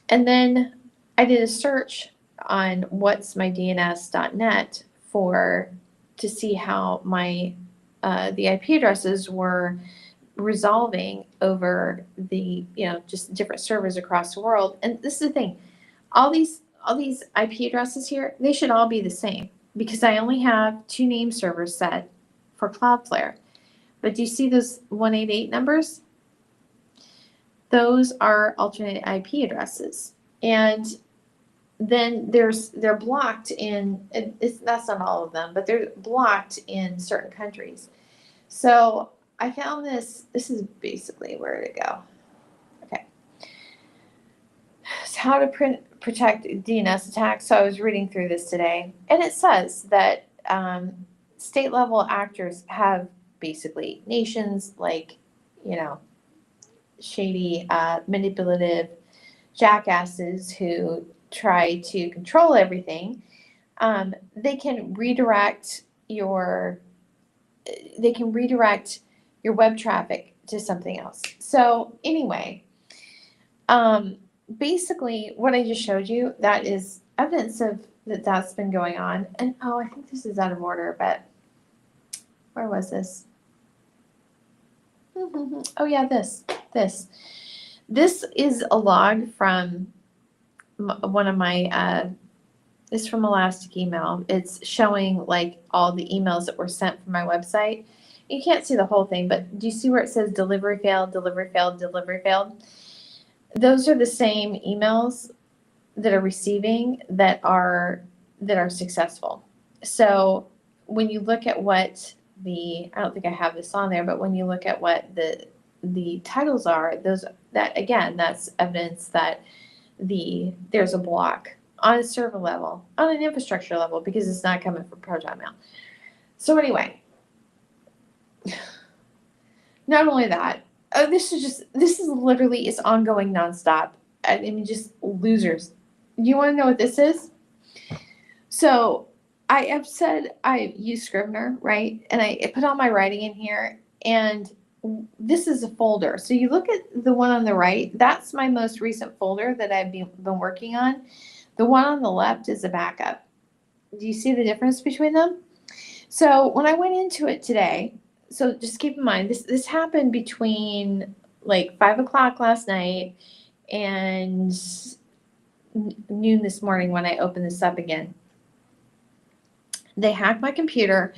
A: And then I did a search on what's my DNS.net to see how my the IP addresses were resolving over the, just different servers across the world. And this is the thing, all these IP addresses here, they should all be the same because I only have 2 name servers set for Cloudflare. But do you see those 188 numbers? Those are alternate IP addresses. And then they're blocked in, that's not all of them, but they're blocked in certain countries. So I found this is basically where to go. Okay. So how to protect DNS attacks. So I was reading through this today, and it says that state level actors have basically nations like, shady, manipulative jackasses who try to control everything. They can redirect your web traffic to something else. So anyway, basically what I just showed you, that is evidence of that's been going on. And I think this is out of order, but where was this? Oh yeah, this is a log from one of my, it's from Elastic Email. It's showing like all the emails that were sent from my website. You can't see the whole thing, but do you see where it says delivery failed, delivery failed, delivery failed? Those are the same emails that are receiving that are successful. So when you look at what I don't think I have this on there, but when you look at what the titles are, that's evidence that there's a block on a server level, on an infrastructure level, because it's not coming from Proton Mail. So anyway, not only that, this is literally, it's ongoing nonstop. I mean, just losers. You want to know what this is? So I have said I use Scrivener, right? And I put all my writing in here, and this is a folder. So you look at the one on the right, that's my most recent folder that I've been working on. The one on the left is a backup. Do you see the difference between them? So when I went into it today, so just keep in mind, this happened between like 5 o'clock last night and noon this morning when I opened this up again. They hacked my computer.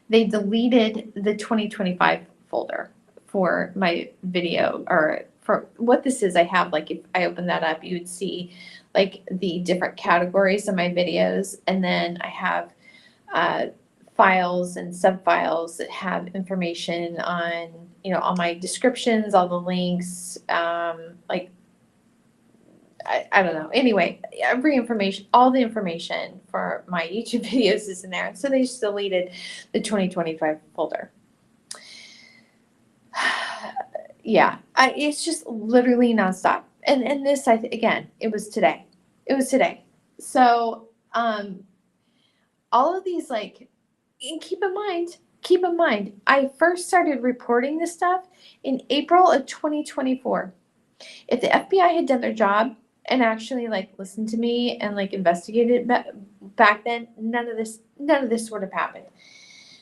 A: They deleted the 2025 folder for my video, or for what this is. I have, like, if I open that up, you would see like the different categories of my videos. And then I have files and subfiles that have information on, all my descriptions, all the links, like, I don't know. Anyway, all the information for my YouTube videos is in there. So they just deleted the 2025 folder. Yeah, it's just literally nonstop. And this, again, it was today. So all of these, like, and keep in mind, I first started reporting this stuff in April of 2024. If the FBI had done their job and actually, like, listened to me and, like, investigated back then, none of this would have happened.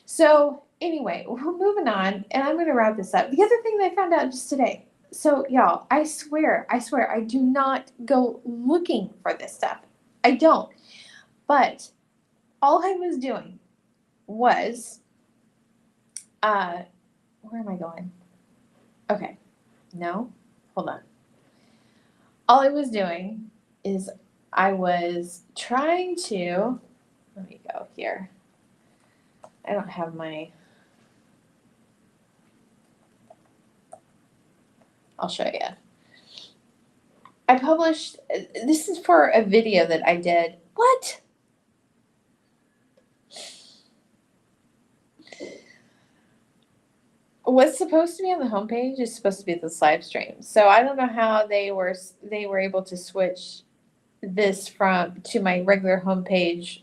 A: So anyway, we're moving on, and I'm going to wrap this up. The other thing that I found out just today. So y'all, I swear, I do not go looking for this stuff. I don't. But all I was doing was, where am I going? Okay. No, hold on. All I was doing is I was trying to, let me go here. I don't have my, I'll show you. I published, this is for a video that I did. What? What's supposed to be on the homepage is supposed to be this live stream. So I don't know how they were able to switch this to my regular homepage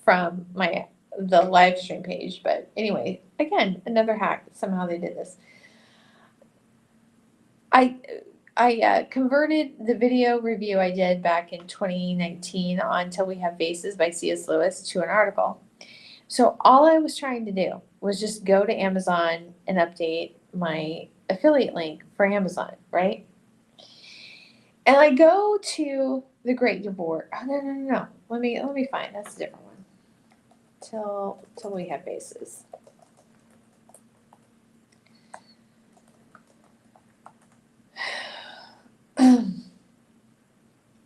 A: from the live stream page. But anyway, again, another hack. Somehow they did this. I converted the video review I did back in 2019 on Till We Have Faces by C.S. Lewis to an article. So all I was trying to do was just go to Amazon and update my affiliate link for Amazon, right? And I go to the Great Divorce. Oh, no. Let me find. That's a different one. Till we have bases.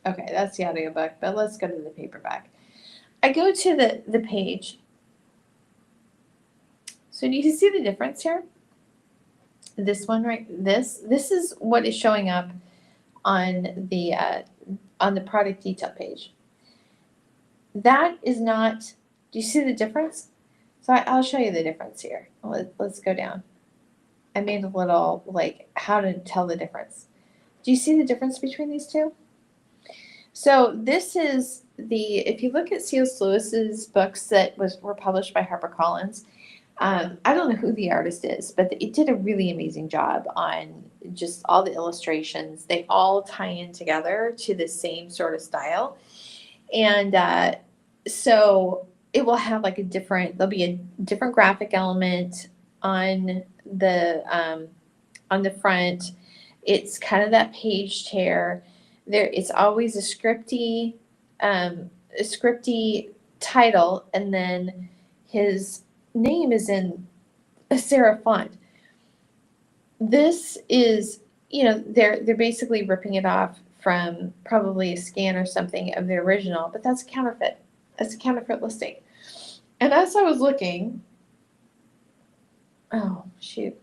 A: Okay, that's the audiobook, but let's go to the paperback. I go to the page. So do you see the difference here? This one, right? This is what is showing up on the product detail page. That is not. Do you see the difference? So I'll show you the difference here. Let's go down. I made a little like how to tell the difference. Do you see the difference between these two? So this is if you look at C.S. Lewis's books that were published by HarperCollins, I don't know who the artist is, but it did a really amazing job on just all the illustrations. They all tie in together to the same sort of style. And so it will have like there'll be a different graphic element on the front. It's kind of that page tear. It's always a scripty title, and then his name is in a serif font. This is, they're basically ripping it off from probably a scan or something of the original, but that's a counterfeit. That's a counterfeit listing. And as I was looking, oh shoot,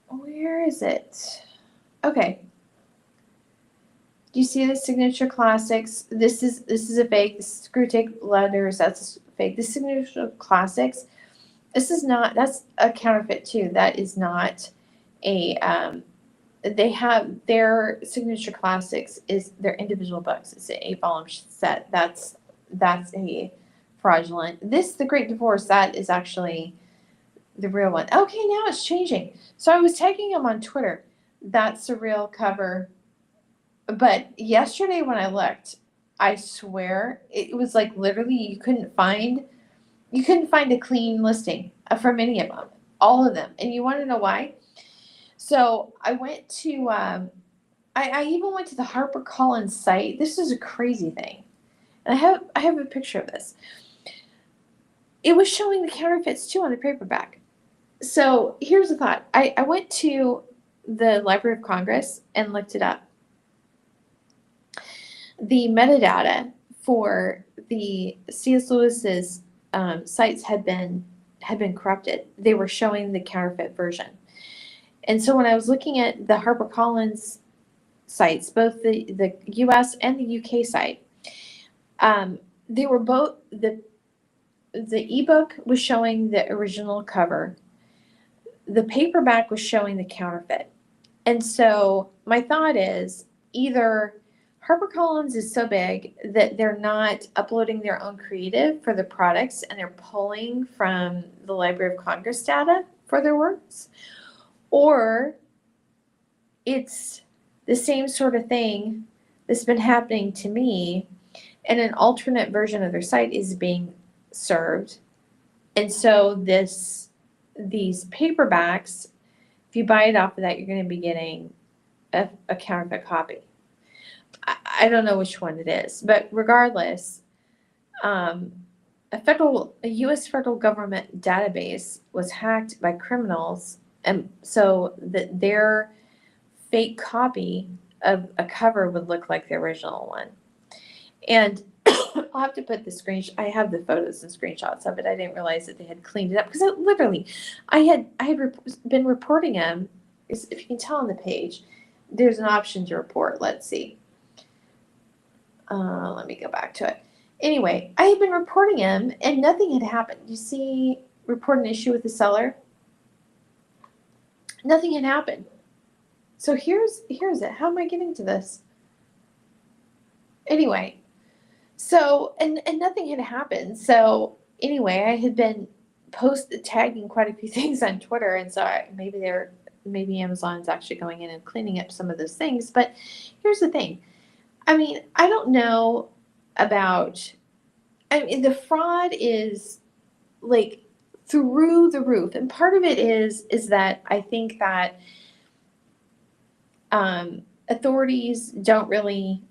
A: where is it? Okay. Do you see the Signature Classics? This is a fake. This is Screwtape Letters. That's a fake. The Signature Classics. That's a counterfeit too. That is not a. They have their Signature Classics is their individual books. It's an 8-volume set. That's a fraudulent. The Great Divorce, that is actually the real one. Okay, now it's changing. So I was tagging them on Twitter. That's the real cover. But yesterday when I looked, I swear it was like literally you couldn't find a clean listing for any of them, all of them. And you want to know why? So I went to I even went to the HarperCollins site. This is a crazy thing, and I have a picture of this. It was showing the counterfeits too on the paperback. So here's the thought. I went to the Library of Congress and looked it up. The metadata for the C.S. Lewis's sites had been corrupted. They were showing the counterfeit version. And so when I was looking at the HarperCollins sites, both the US and the UK site, they were both, the ebook was showing the original cover. The paperback was showing the counterfeit. And so my thought is either HarperCollins is so big that they're not uploading their own creative for the products and they're pulling from the Library of Congress data for their works, or it's the same sort of thing that's been happening to me and an alternate version of their site is being served. And so these paperbacks, if you buy it off of that, you're going to be getting a counterfeit copy. I don't know which one it is, but regardless, a U.S. federal government database was hacked by criminals, and so that their fake copy of a cover would look like the original one. And I'll have to put the screenshot. I have the photos and screenshots of it. I didn't realize that they had cleaned it up because I had been reporting them. If you can tell on the page, there's an option to report. Let's see. Let me go back to it. Anyway, I had been reporting him and nothing had happened. You see, report an issue with the seller. Nothing had happened. So here's it. How am I getting to this? Anyway, so and nothing had happened. So anyway, I had been tagging quite a few things on Twitter, and so maybe Amazon's actually going in and cleaning up some of those things. But here's the thing. I mean, I don't know about I mean, the fraud is like through the roof. And part of it is that I think that authorities don't really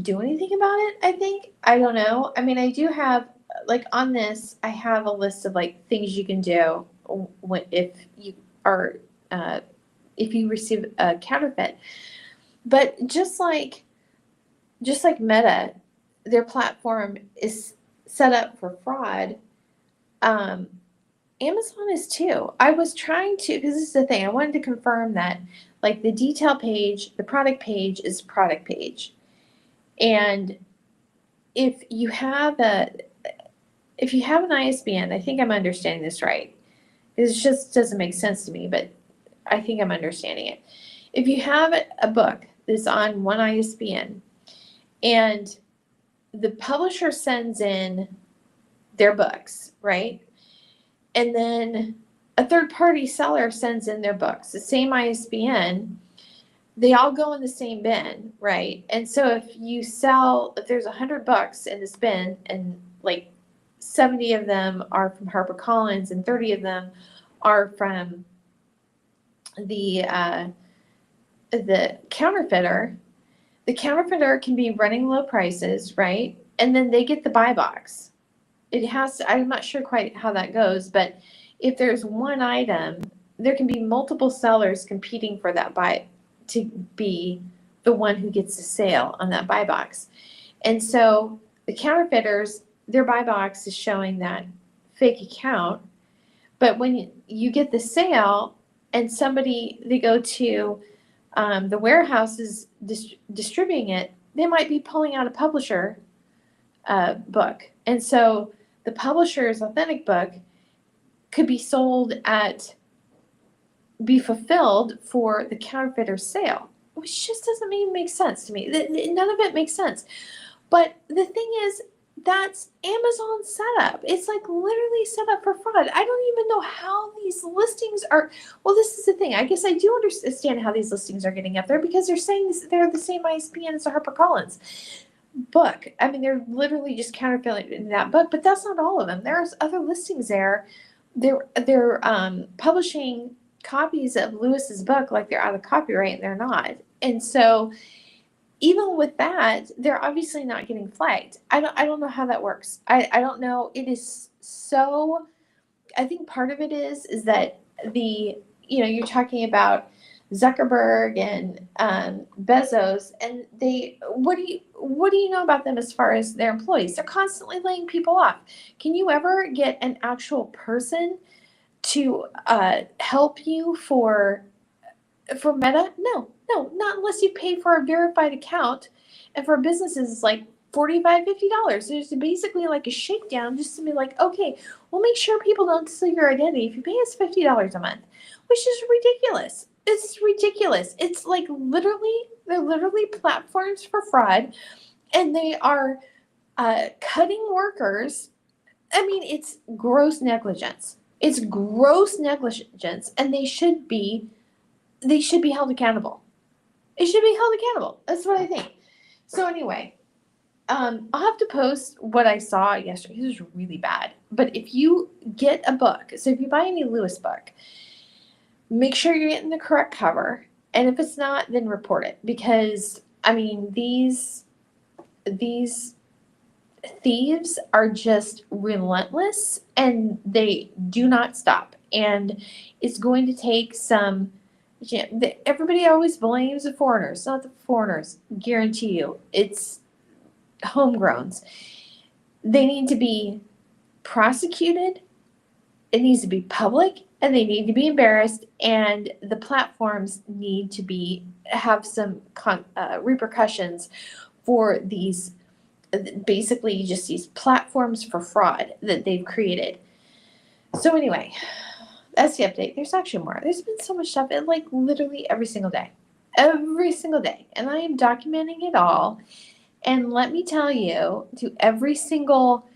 A: do anything about it, I think. I don't know. I mean, I do have, like on this, I have a list of like things you can do when, if you are, if you receive a counterfeit. But just like Meta, their platform is set up for fraud. Amazon is too. I was trying to, because this is the thing, I wanted to confirm that like the detail page, the product page is product page. And if you have an ISBN, I think I'm understanding this right. It just doesn't make sense to me, but I think I'm understanding it. If you have a book that's on one ISBN and the publisher sends in their books, right? And then a third party seller sends in their books, the same ISBN, they all go in the same bin, right? And so if there's 100 books in this bin and like 70 of them are from HarperCollins and 30 of them are from the counterfeiter can be running low prices, right? And then they get the buy box. It has to, I'm not sure quite how that goes, but if there's one item, there can be multiple sellers competing for that buy to be the one who gets the sale on that buy box. And so the counterfeiters, their buy box is showing that fake account, but when you get the sale and they go to the warehouses distributing it, they might be pulling out a publisher book. And so the publisher's authentic book could be be fulfilled for the counterfeiter's sale, which just doesn't make sense to me. None of it makes sense. But the thing is, that's Amazon's setup. It's like literally set up for fraud. I don't even know how these listings are. Well, this is the thing. I guess I do understand how these listings are getting up there because they're saying they're the same ISBN as the HarperCollins book. I mean, they're literally just counterfeiting that book, but that's not all of them. There's other listings there. They're publishing copies of Lewis's book like they're out of copyright, and they're not. And so even with that, they're obviously not getting flagged. I don't know how that works. I don't know. It is so, I think part of it is that you're talking about Zuckerberg and Bezos, and what do you know about them as far as their employees? They're constantly laying people off. Can you ever get an actual person to help you for Meta? No, not unless you pay for a verified account. And for businesses, it's like $45, $50. There's basically like a shakedown just to be like, okay, we'll make sure people don't steal your identity if you pay us $50 a month, which is ridiculous. It's ridiculous. It's like they're literally platforms for fraud, and they are cutting workers. I mean, it's gross negligence. It's gross negligence, and they should be held accountable. It should be held accountable. That's what I think. So anyway, I'll have to post what I saw yesterday. It was really bad. But if you get a book, so if you buy any Lewis book, make sure you're getting the correct cover. And if it's not, then report it. Because, I mean, these thieves are just relentless, and they do not stop. And it's going to take some... Everybody always blames the foreigners. Not the foreigners. Guarantee you. It's homegrowns. They need to be prosecuted. It needs to be public, and they need to be embarrassed, and the platforms need to have some repercussions for these, basically just these platforms for fraud that they've created. So anyway, that's the update. There's actually more. There's been so much stuff, and like literally every single day, and I am documenting it all. And let me tell you, to every single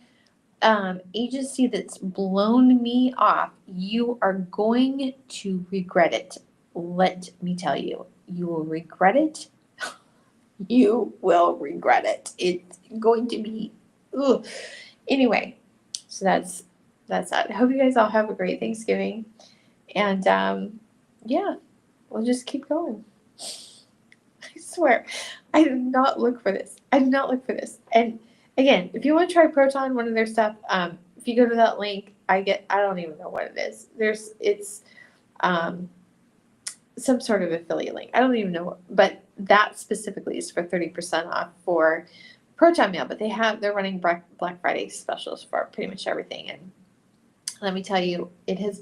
A: agency that's blown me off, you are going to regret it. Let me tell you, you will regret it. You will regret it. It's going to be, ugh. Anyway, so that's that. I hope you guys all have a great Thanksgiving. And yeah, we'll just keep going. I swear, I did not look for this. I did not look for this. And again, if you want to try Proton, one of their stuff, if you go to that link, I don't even know what it is. It's some sort of affiliate link. I don't even know, but that specifically is for 30% off for Proton Mail. But they're running Black Friday specials for pretty much everything. And let me tell you, it has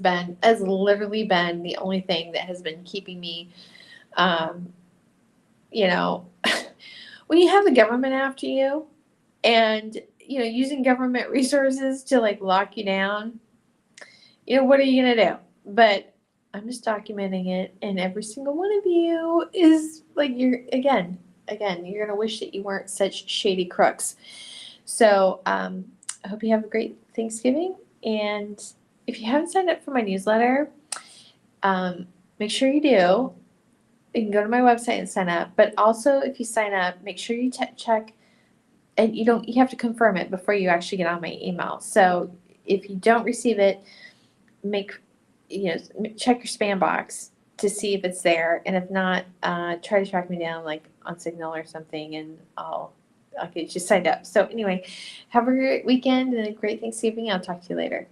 A: literally been the only thing that has been keeping me, you know, when you have the government after you and, you know, using government resources to like lock you down, you know, what are you going to do? But I'm just documenting it. And every single one of you is like, again, you're going to wish that you weren't such shady crooks. So I hope you have a great Thanksgiving. And if you haven't signed up for my newsletter, make sure you do. You can go to my website and sign up. But also, if you sign up, make sure you check, and you have to confirm it before you actually get on my email. So if you don't receive it, check your spam box to see if it's there, and if not, try to track me down like on Signal or something, and I'll get you signed up. So anyway, have a great weekend and a great Thanksgiving. I'll talk to you later.